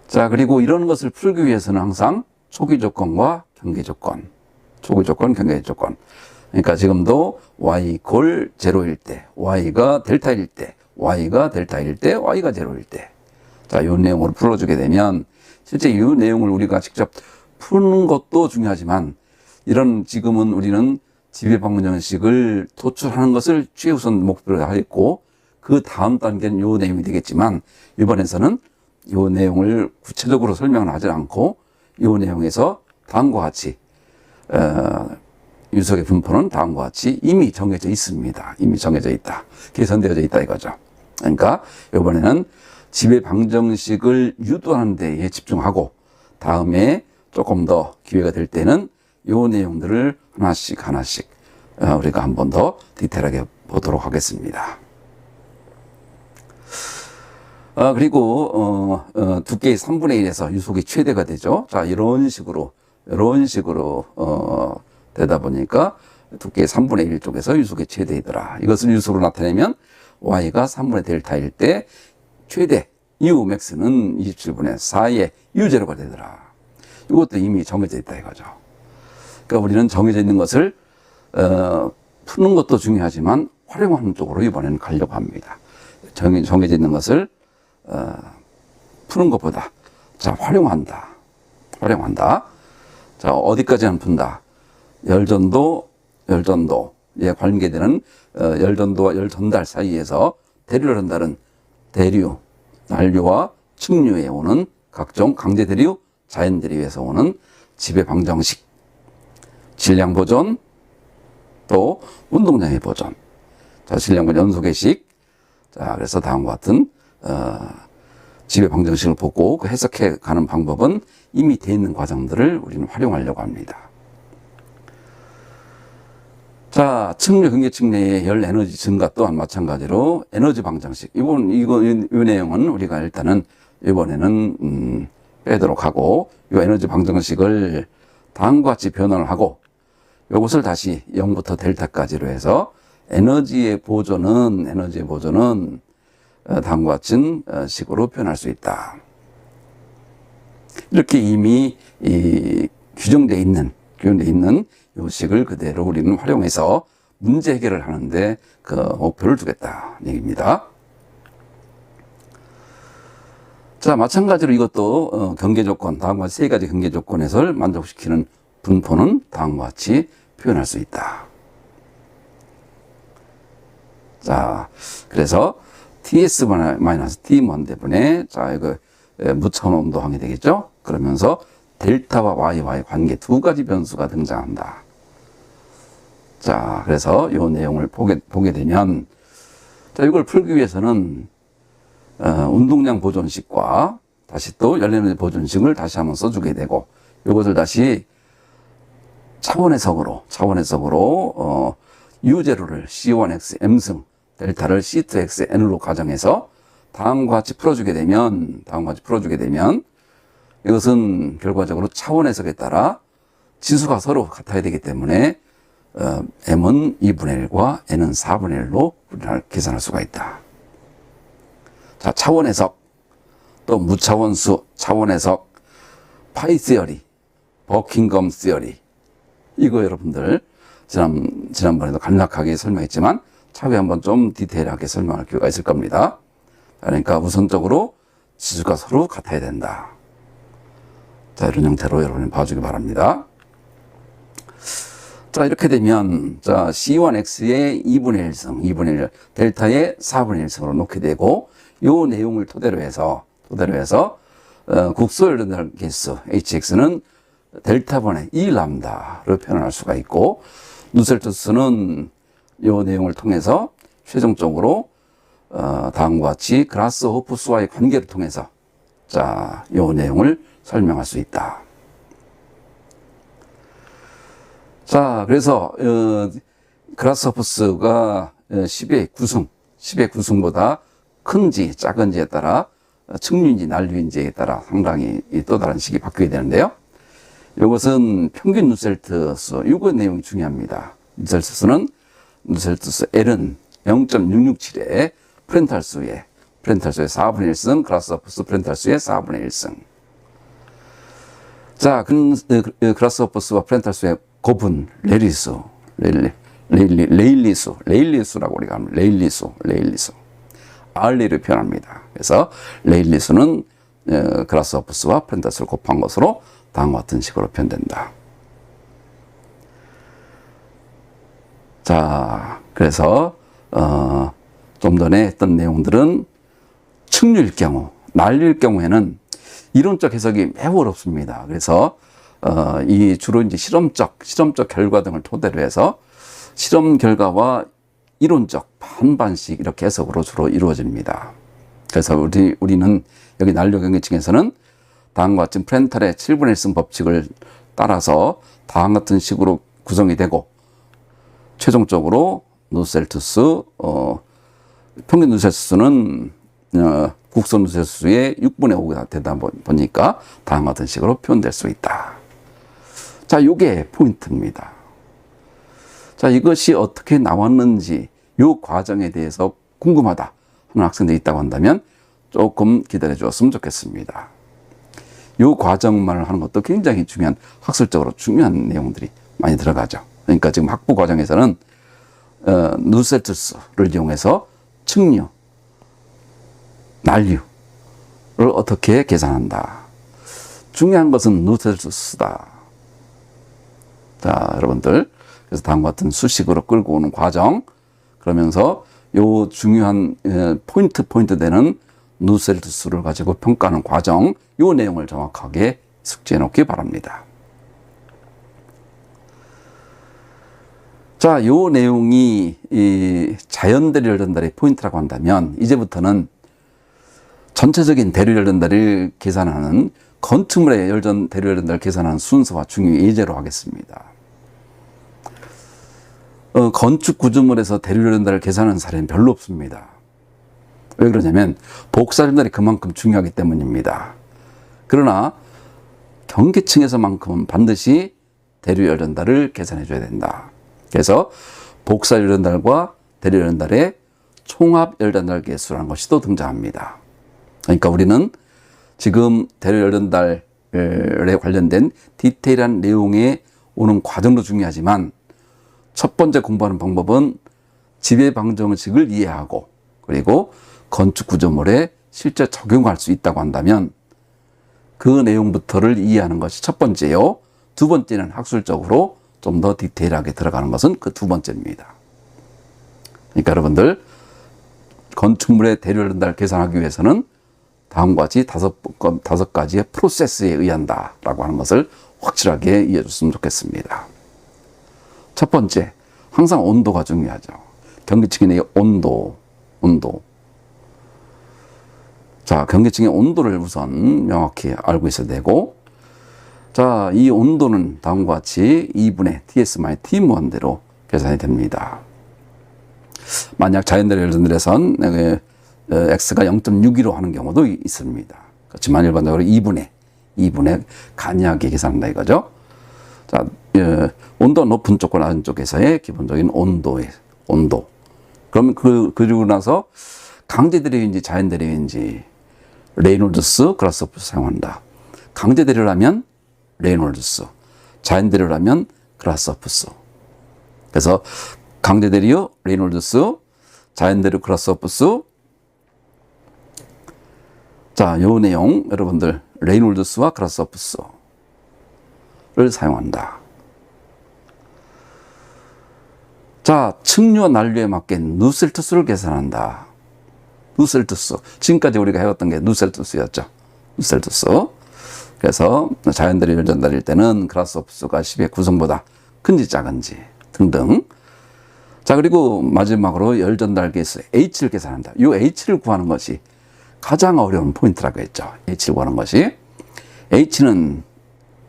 자, 그리고 이런 것을 풀기 위해서는 항상 초기 조건과 경계 조건. 초기 조건, 경계 조건. 그러니까 지금도 y 콜 0일 때, y가 델타일 때, y가 델타일 때, y가 0일 때. 자, 이 내용으로 풀어주게 되면 실제 이 내용을 우리가 직접 푸는 것도 중요하지만 이런 지금은 우리는 지배방정식을 도출하는 것을 최우선 목표로 하였고 그 다음 단계는 이 내용이 되겠지만 이번에서는 이 내용을 구체적으로 설명을 하지 않고 이 내용에서 다음과 같이 유속의 분포는 다음과 같이 이미 정해져 있습니다. 이미 정해져 있다. 계산되어져 있다 이거죠. 그러니까 이번에는 지배 방정식을 유도하는 데에 집중하고 다음에 조금 더 기회가 될 때는 이 내용들을 하나씩 우리가 한 번 더 디테일하게 보도록 하겠습니다. 그리고 두께의 3분의 1에서 유속이 최대가 되죠. 자, 이런 식으로 되다 보니까 두께의 3분의 1 쪽에서 유속이 최대이더라. 이것을 유속으로 나타내면 y가 3분의 델타일 때 최대 u max는 27분의 4의 u0가 되더라. 이것도 이미 정해져 있다 이거죠. 그러니까 우리는 정해져 있는 것을 푸는 것도 중요하지만 활용하는 쪽으로 이번에는 가려고 합니다. 정해져 있는 것을 푸는 것보다 자 활용한다. 자, 어디까지는 푼다. 열전도에 관계되는 열전도와 열전달 사이에서 대류를 한다는 대류, 난류와 측류에 오는 각종 강제 대류, 자연 대류에서 오는 지배 방정식, 질량 보존, 또 운동량의 보존. 자, 질량 보존 연소계식. 자, 그래서 다음과 같은 지배 방정식을 보고 그 해석해 가는 방법은 이미 돼 있는 과정들을 우리는 활용하려고 합니다. 자, 측류 경계층 내의 열 에너지 증가 또한 마찬가지로 에너지 방정식. 이 내용은 우리가 일단은 이번에는 빼도록 하고, 이 에너지 방정식을 다음과 같이 변환을 하고, 이것을 다시 0부터 델타까지로 해서 에너지의 보존은 다음과 같은 식으로 표현할 수 있다. 이렇게 이미 규정되어 있는 이 식을 그대로 우리는 활용해서 문제 해결을 하는데 그 목표를 두겠다 얘기입니다. 자, 마찬가지로 이것도 경계 조건, 다음과 같이 세 가지 경계 조건에서 만족시키는 분포는 다음과 같이 표현할 수 있다. 자, 그래서 TS-T1 대분에 자, 이거 무차원 온도항이 되겠죠? 그러면서 델타와 Y와의 관계 두 가지 변수가 등장한다. 자, 그래서 이 내용을 보게 되면, 자, 이걸 풀기 위해서는, 운동량 보존식과 다시 또 열에너지 보존식을 다시 한번 써주게 되고, 이것을 다시 차원해석으로, U0를 C1x M승, 델타를 C2x N로 가정해서 다음과 같이 풀어주게 되면 이것은 결과적으로 차원 해석에 따라 지수가 서로 같아야 되기 때문에 M은 2분의 1과 N은 4분의 1로 우리가 계산할 수가 있다. 자, 차원 해석, 또 무차원수 차원 해석, 파이 시어리, 버킹엄 시어리. 이거 여러분들 지난번에도 간략하게 설명했지만 차후에 한번 좀 디테일하게 설명할 필요가 있을 겁니다. 그러니까 우선적으로 지수가 서로 같아야 된다. 자, 이런 형태로 여러분이 봐주기 바랍니다. 자, 이렇게 되면, 자, C1X의 2분의 1승, 2분의 1, 델타의 4분의 1승으로 놓게 되고, 요 내용을 토대로 해서, 국소열전달 개수, HX는 델타분의 2람다로 표현할 수가 있고, 누셀투스는 요 내용을 통해서 최종적으로, 다음과 같이 그라스호프스와의 관계를 통해서, 자, 요 내용을 설명할 수 있다. 자, 그래서 그라스호프스가 10의 9승보다 큰지 작은지에 따라 측류인지 난류인지에 따라 상당히 또 다른 식이 바뀌게 되는데요. 이것은 평균 누셀트수, 이거 내용이 중요합니다. 누셀트수는 누셀트수 L은 0.667의 프렌탈수의 4분의 1승, 그라스호프스 프렌탈수의 4분의 1승. 자, 그라스호프스와 프렌탈수의 곱은 레일리수라고 우리가 합니다. 레일리수. 알리를 표현합니다. 그래서 레일리수는 그라스호프스와 프렌탈수를 곱한 것으로 다음과 같은 식으로 표현된다. 자, 그래서 좀 전에 했던 내용들은 측류일 경우, 난류일 경우에는 이론적 해석이 매우 어렵습니다. 그래서 이 주로 이제 실험적 결과 등을 토대로 해서 실험 결과와 이론적 반반씩 이렇게 해석으로 주로 이루어집니다. 그래서 우리는 여기 난류 경계층에서는 다음과 같은 프렌탈의 7분의 1승 법칙을 따라서 다음 같은 식으로 구성이 되고 최종적으로 누셀투스 평균 누셀투스는 국소 누셀투스의 6분의 5가 되다 보니까 다음 같은 식으로 표현될 수 있다. 자, 이게 포인트입니다. 자, 이것이 어떻게 나왔는지 이 과정에 대해서 궁금하다 하는 학생들이 있다고 한다면 조금 기다려 주었으면 좋겠습니다. 이 과정만을 하는 것도 굉장히 중요한, 학술적으로 중요한 내용들이 많이 들어가죠. 그러니까 지금 학부 과정에서는 누셀투스를 이용해서 측류, 난류를 어떻게 계산한다. 중요한 것은 누셀투스다. 자, 여러분들, 그래서 다음과 같은 수식으로 끌고 오는 과정, 그러면서 요 중요한 포인트 되는 누셀투스를 가지고 평가하는 과정, 요 내용을 정확하게 숙지해 놓기 바랍니다. 자, 요 내용이 이 자연 대류열 전달의 포인트라고 한다면 이제부터는 전체적인 대류열 전달을 계산하는 건축물의 대류열 전달을 계산하는 순서와 중요 예제로 하겠습니다. 건축 구조물에서 대류열 전달을 계산하는 사례는 별로 없습니다. 왜 그러냐면 복사 전달이 그만큼 중요하기 때문입니다. 그러나 경계층에서만큼은 반드시 대류열 전달을 계산해 줘야 된다. 그래서 복사 열 전달과 대류열 전달의 총합 열 전달 계수라는 것이 또 등장합니다. 그러니까 우리는 지금 대류열 전달에 관련된 디테일한 내용에 오는 과정도 중요하지만 첫 번째 공부하는 방법은 지배방정식을 이해하고 그리고 건축 구조물에 실제 적용할 수 있다고 한다면 그 내용부터를 이해하는 것이 첫 번째요. 두 번째는 학술적으로 좀 더 디테일하게 들어가는 것은 그 두 번째입니다. 그러니까 여러분들 건축물의 대류열 전달 계산하기 위해서는 다음과 같이 다섯 가지의 프로세스에 의한다라고 하는 것을 확실하게 이해해 줬으면 좋겠습니다. 첫 번째, 항상 온도가 중요하죠. 경계층의 내의 온도. 자, 경계층의 온도를 우선 명확히 알고 있어야 되고, 자, 이 온도는 다음과 같이 2분의 T-T 무한대로 계산이 됩니다. 만약 자연대로 열전들에선 x가 0.62로 하는 경우도 있습니다. 그렇지만 일반적으로 2분의 간이하게 계산한다 이거죠. 자, 온도가 높은 쪽과 낮은 쪽에서의 기본적인 온도. 그러면 그러고 나서 강제대류인지 자연대류인지 레이놀드스, 그라스호프 사용한다. 강제대류라면 레이놀드스, 자연대류라면 그라스호프스. 그래서 강제대류 레이놀드스, 자연대류 그라스호프스. 자, 요 내용 여러분들 레이놀드스와 그라스호프스를 사용한다. 자, 측류와 난류에 맞게 누셀트스를 계산한다. 누셀트스. 지금까지 우리가 해왔던 게 누셀트스였죠. 누셀트스. 그래서 자연대류 열전달일 때는 그라스호프스가 10의 구성보다 큰지 작은지 등등. 자, 그리고 마지막으로 열전달 계수 H를 계산한다. 이 H를 구하는 것이 가장 어려운 포인트라고 했죠. H를 구하는 것이. H는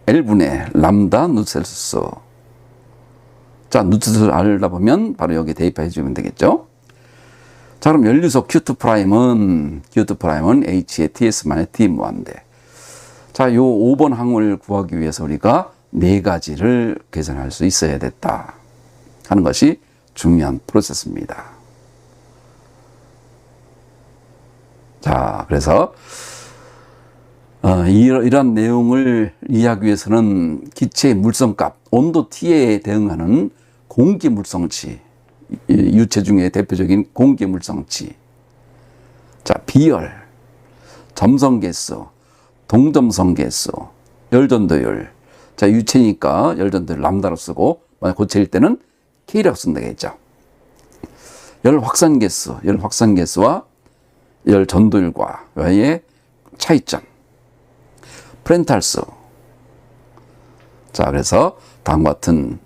L분의 람다 누셀트스. 자, 누셀트스를 알다 보면 바로 여기 대입해 주면 되겠죠. 자, 그럼 연료속 Q2'은 H의 TS-T 무한대. 자, 요 5번 항을 구하기 위해서 우리가 4가지를 계산할 수 있어야 됐다 하는 것이 중요한 프로세스입니다. 자, 그래서 이러한 내용을 이해하기 위해서는 기체의 물성값, 온도 T에 대응하는 공기 물성치, 유체 중에 대표적인 공기 물성치, 자, 비열, 점성계수, 동점성계수, 열전도율. 자, 유체니까 열전도율 람다로 쓰고, 만약 고체일 때는 K라고 쓴다 했죠. 열확산계수와 열전도율과의 차이점. 프렌탈수. 자, 그래서 다음과 같은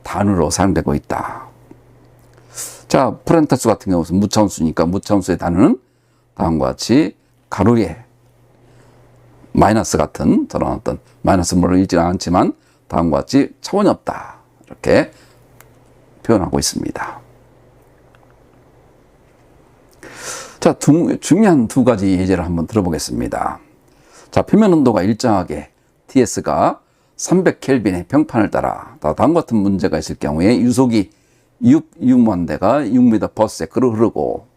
단으로 사용되고 있다. 자, 프렌탈수 같은 경우는 무차원수니까 무차원수의 단어는 다음과 같이 가로에 마이너스 같은 저런 어떤 마이너스 물론 읽지는 않지만 다음과 같이 차원이 없다. 이렇게 표현하고 있습니다. 자, 중요한 2가지 예제를 한번 들어보겠습니다. 자, 표면 온도가 일정하게 TS가 300켈빈의 평판을 따라 다음과 같은 문제가 있을 경우에 유속이 6만대가 6m/s로 흐르고,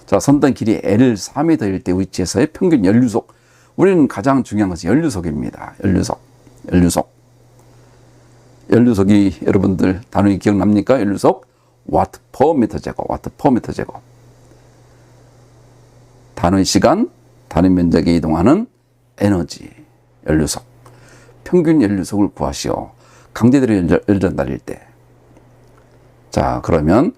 자, 선단 길이 L 4m일 때 위치에서의 평균 연류속. 우리는 가장 중요한 것은 연류속입니다. 연류속이 여러분들 단위 기억납니까? 연류속 와트 퍼 미터 제곱. 단위 시간, 단위 면적에 이동하는 에너지, 연류속. 평균 연류속을 구하시오. 강제대로 열전달일 때. 자, 그러면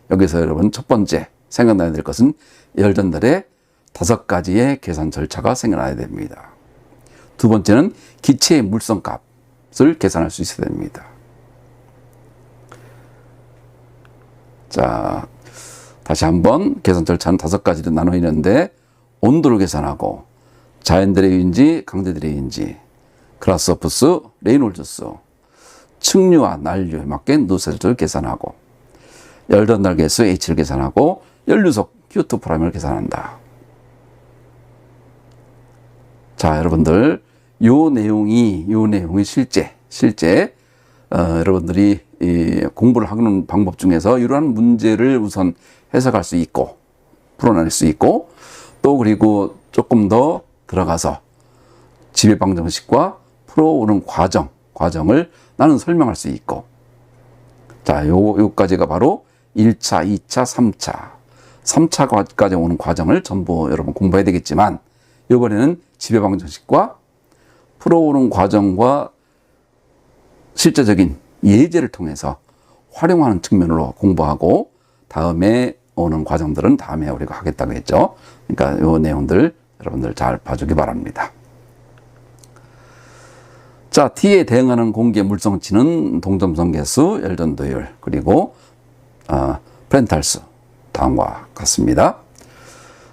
여기서 여러분 첫 번째 생각나야 될 것은 열전달의 5가지의 계산 절차가 생겨나야 됩니다. 두 번째는 기체의 물성값을 계산할 수 있어야 됩니다. 자, 다시 한번 계산 절차는 5가지로 나눠 있는데, 온도를 계산하고 자연대류인지 강제대류인지 그라스호프스, 레이놀드스, 측류와 난류에 맞게 누셀트를 계산하고 열전달 계수 H를 계산하고 연류속 Q2'을 계산한다. 자, 여러분들 요 내용이 실제 여러분들이 공부를 하는 방법 중에서 이러한 문제를 우선 해석할 수 있고 풀어낼 수 있고, 또 그리고 조금 더 들어가서 지배방정식과 풀어오는 과정을 나는 설명할 수 있고, 자, 요까지가 바로 1차, 2차, 3차까지 오는 과정을 전부 여러분 공부해야 되겠지만, 이번에는 지배방정식과 풀어오는 과정과 실제적인 예제를 통해서 활용하는 측면으로 공부하고, 다음에 오는 과정들은 다음에 우리가 하겠다고 했죠. 그러니까 이 내용들 여러분들 잘 봐주기 바랍니다. 자, T에 대응하는 공기의 물성치는 동점성계수, 열전도율, 그리고 프렌탈수 다음과 같습니다.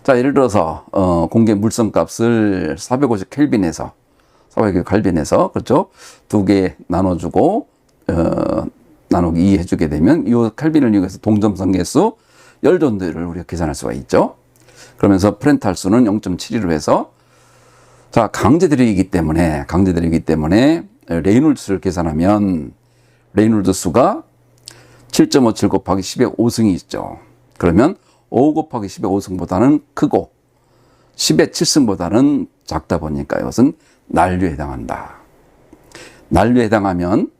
자, 예를 들어서 공기의 물성값을 450켈빈에서 그렇죠? 2개 나눠주고 나누기 2 해주게 되면 이 켈빈을 이용해서 동점성 개수, 열전도율을 우리가 계산할 수가 있죠. 그러면서 프렌탈수는 0.72로 해서 자, 강제들이기 때문에 레이놀드 수를 계산하면 레이놀드 수가 7.57 곱하기 10의 5승이 있죠. 그러면 5 곱하기 10의 5승보다는 크고 10의 7승보다는 작다 보니까 이것은 난류에 해당한다. 난류에 해당하면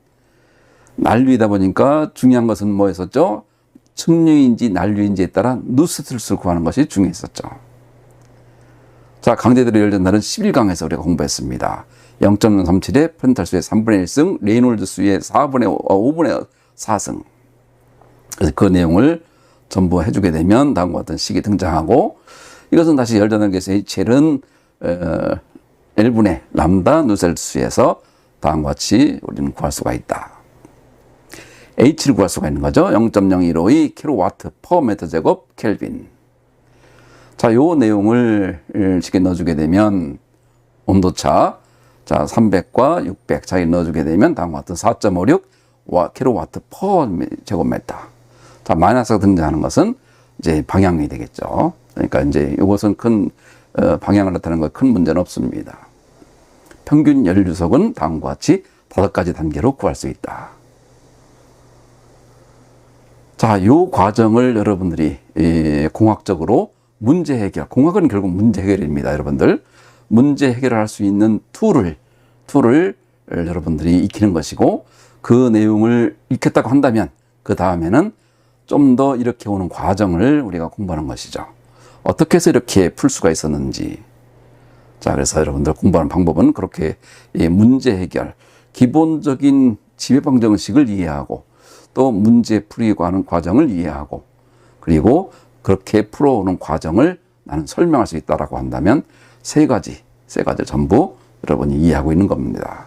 난류이다 보니까 중요한 것은 뭐였었죠? 측류인지 난류인지에 따라 누스트를 구하는 것이 중요했었죠. 자, 강제들의 열전달은 11강에서 우리가 공부했습니다. 0.37의 프렌탈수의 3분의 1승, 레이놀드 수의 5분의 4승. 그래서 그 내용을 전부 해주게 되면 다음과 같은 식이 등장하고, 이것은 다시 열전달 계수 HL은 L분의 람다 누셀수에서 다음과 같이 우리는 구할 수가 있다. H를 구할 수가 있는 거죠. 0.0152 킬로와트 퍼 미터 제곱 켈빈. 자, 요 내용을 쉽게 넣어주게 되면 온도차, 자, 300과 600 차이 넣어주게 되면 다음과 같은 4.56 킬로와트 퍼 제곱미터. 자, 마이너스가 등장하는 것은 이제 방향이 되겠죠. 그러니까 이제 이것은 큰 방향을 나타내는 건 큰 문제는 없습니다. 평균 연료속은 다음과 같이 5가지 단계로 구할 수 있다. 자, 요 과정을 여러분들이 공학적으로 문제 해결, 공학은 결국 문제 해결입니다, 여러분들. 문제 해결을 할 수 있는 툴을 여러분들이 익히는 것이고, 그 내용을 익혔다고 한다면 그 다음에는 좀 더 이렇게 오는 과정을 우리가 공부하는 것이죠. 어떻게 해서 이렇게 풀 수가 있었는지. 자, 그래서 여러분들 공부하는 방법은 그렇게 문제 해결, 기본적인 지배방정식을 이해하고 또 문제 풀이고 하는 과정을 이해하고, 그리고 그렇게 풀어오는 과정을 나는 설명할 수 있다라고 한다면 세 가지 전부 여러분이 이해하고 있는 겁니다.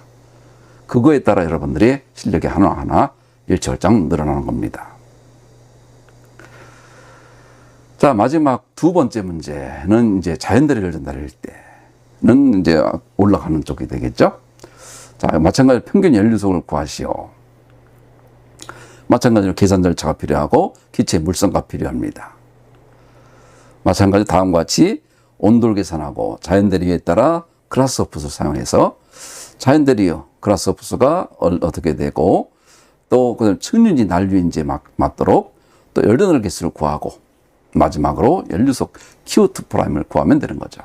그거에 따라 여러분들의 실력이 하나하나 일취월장 늘어나는 겁니다. 자, 마지막 두 번째 문제는 이제 자연대리를 전달할 때는 이제 올라가는 쪽이 되겠죠. 자, 마찬가지로 평균 연료속을 구하시오. 마찬가지로 계산 절차가 필요하고 기체 물성가 필요합니다. 마찬가지로 다음과 같이 온도를 계산하고 자연대리에 따라 그라스호프수를 사용해서 자연대리요 그라스호프수가 어떻게 되고, 또 그다음 측류인지 난류인지에 맞도록 또 열전달 개수를 구하고, 마지막으로 연료속 Q2 프라임을 구하면 되는 거죠.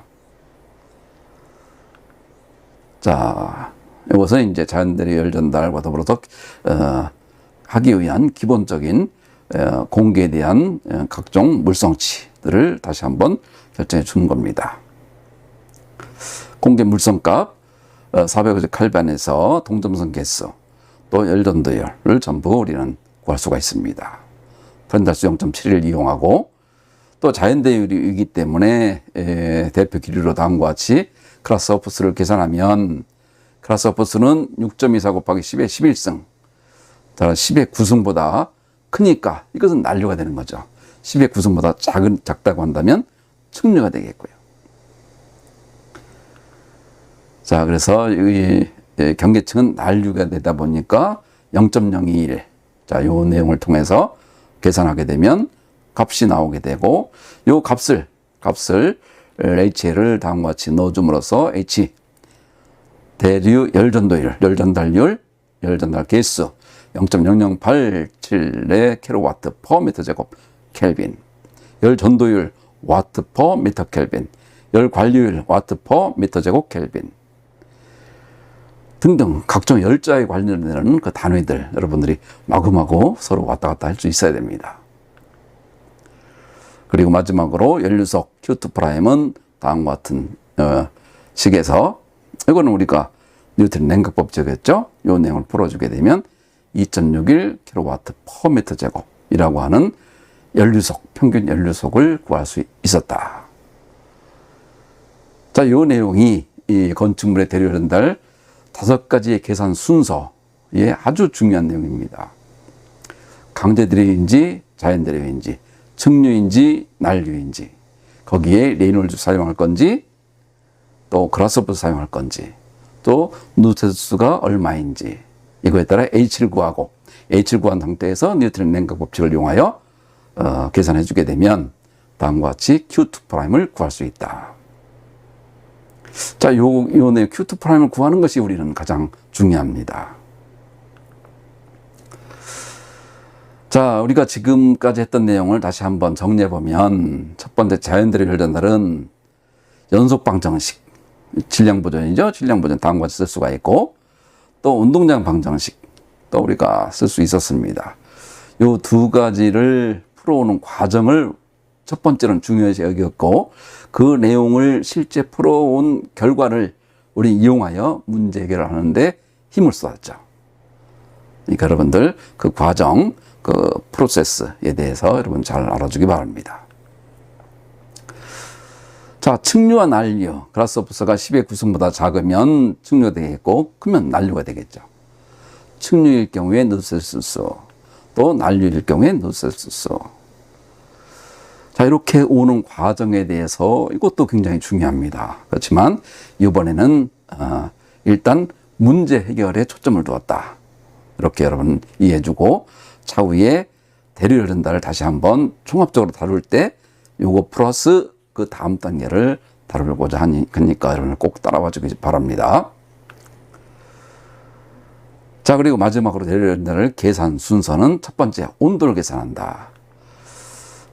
자, 이것은 이제 자연대리 열전달과 더불어서 하기 위한 기본적인 공기에 대한 각종 물성치들을 다시 한번 결정해 주는 겁니다. 공기 물성값 450 켈빈에서 동점성 개수, 또 열전도율을 전부 우리는 구할 수가 있습니다. 프렌탈수 0.7을 이용하고, 또 자연대율이기 때문에 대표 기류로 다음과 같이 그라스호프수를 계산하면, 그라스호프수는 6.24 곱하기 10의 11승, 10의 9승보다 크니까 이것은 난류가 되는 거죠. 10의 9승보다 작다고 한다면 측류가 되겠고요. 자, 그래서 이 경계층은 난류가 되다 보니까 0.021. 자, 요 내용을 통해서 계산하게 되면 값이 나오게 되고, 요 값을 HL을 다음과 같이 넣어줌으로써 H 대류 열전도율, 열전달률, 열전달 개수 0.0087 킬로와트 퍼 미터 제곱 켈빈, 열전도율 와트 퍼 미터 켈빈, 열관리율 와트 퍼 미터 제곱 켈빈 등등 각종 열자에 관련되는 그 단위들 여러분들이 마구마구 서로 왔다 갔다 할 수 있어야 됩니다. 그리고 마지막으로 연료속 Q2 프라임은 다음과 같은 식에서, 이거는 우리가 뉴턴 냉각법칙이었죠. 이 내용을 풀어주게 되면 2.61 킬로와트 퍼 미터 제곱이라고 하는 연료속, 평균 연료속을 구할 수 있었다. 자, 이 내용이 이 건축물의 대류 전달 5가지의 계산 순서에 아주 중요한 내용입니다. 강제대류인지 자연대류인지, 측류인지 난류인지, 거기에 레이놀드 사용할 건지, 또 그라스호프 사용할 건지, 또 누테스수가 얼마인지, 이거에 따라 H를 구하고 H를 구한 상태에서 뉴턴의 냉각 법칙을 이용하여 계산해 주게 되면 다음과 같이 Q2'을 구할 수 있다. 자, 요 내용 Q2'을 구하는 것이 우리는 가장 중요합니다. 자, 우리가 지금까지 했던 내용을 다시 한번 정리해 보면 첫 번째 자연대로 혈전달은 연속 방정식, 질량 보존이죠. 질량 보존 다음과 같이 쓸 수가 있고 또 운동량 방정식 또 우리가 쓸 수 있었습니다. 요 두 가지를 풀어오는 과정을 첫 번째는 중요시 여겼고 그 내용을 실제 풀어온 결과를 우리 이용하여 문제 해결을 하는데 힘을 쏟았죠. 그러니까 여러분들 그 과정, 그 프로세스에 대해서 여러분 잘 알아주기 바랍니다. 자, 측류와 난류, 그라스호퍼스가 10의 구성보다 작으면 측류가 되겠고 크면 난류가 되겠죠. 측류일 경우에 누셀수스, 또 난류일 경우에 누셀수스. 자, 이렇게 오는 과정에 대해서 이것도 굉장히 중요합니다. 그렇지만 이번에는 일단 문제 해결에 초점을 두었다. 이렇게 여러분 이해해주고 차후에 대류 전달을 다시 한번 종합적으로 다룰 때 요거 플러스 그 다음 단계를 다루고자 하니까 여러분 꼭 따라와 주기 바랍니다. 자, 그리고 마지막으로 대류 전달을 계산 순서는 첫 번째 온도를 계산한다.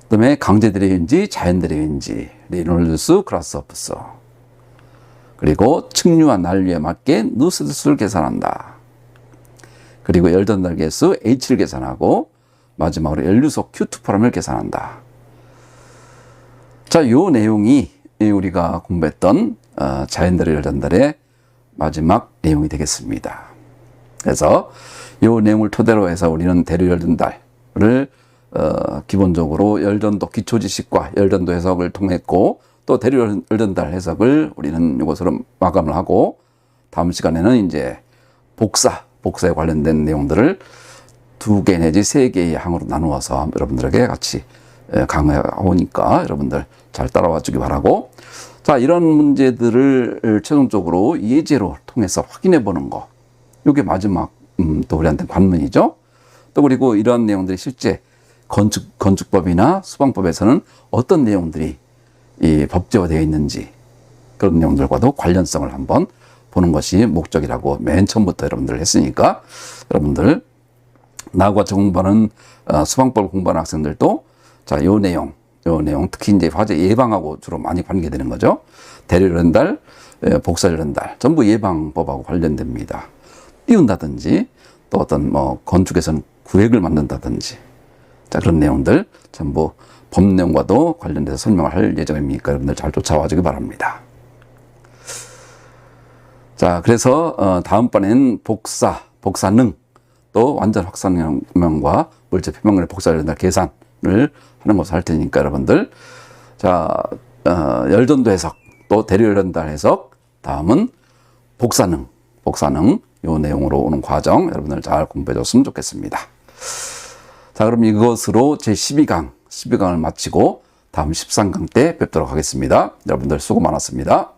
그 다음에 강제 대류인지 자연 대류인지 레놀드스, 그라스호퍼스. 그리고 측류와 난류에 맞게 누스수를 계산한다. 그리고 열 전달 개수 H를 계산하고 마지막으로 연료속 Q2'을 계산한다. 자, 요 내용이 우리가 공부했던 자연대로 열 전달의 마지막 내용이 되겠습니다. 그래서 요 내용을 토대로 해서 우리는 대류 열 전달을 기본적으로 열전도 기초 지식과 열전도 해석을 통했고 또 대류 열전달 해석을 우리는 이것으로 마감을 하고 다음 시간에는 이제 복사에 관련된 내용들을 2개 내지 3개의 항으로 나누어서 여러분들에게 같이 강의하오니까 여러분들 잘 따라와 주기 바라고, 자, 이런 문제들을 최종적으로 예제로 통해서 확인해 보는 거, 이게 마지막 또 우리한테 관문이죠. 또 그리고 이러한 내용들이 실제 건축법이나 수방법에서는 어떤 내용들이 이 법제화되어 있는지 그런 내용들과도 관련성을 한번 보는 것이 목적이라고 맨 처음부터 여러분들 했으니까 여러분들 나하고 같이 공부하는 수방법을 공부하는 학생들도 자, 요 내용 특히 이제 화재 예방하고 주로 많이 관계되는 거죠. 대류 전달, 복사 전달 전부 예방법하고 관련됩니다. 띄운다든지 또 어떤 건축에서는 구획을 만든다든지 자, 그런 내용들 전부 법 내용과도 관련돼서 설명을 할 예정이니까 여러분들 잘 쫓아와 주기 바랍니다. 자, 그래서 다음번에는 복사능 또 완전 확산명과 물질 표명률의 복사 전달 계산을 하는 것을 할 테니까 여러분들 자, 열전도 해석 또 대류 전달 해석 다음은 복사능 요 내용으로 오는 과정 여러분들 잘 공부해 줬으면 좋겠습니다. 자, 그럼 이것으로 제 12강을 마치고 다음 13강 때 뵙도록 하겠습니다. 여러분들 수고 많았습니다.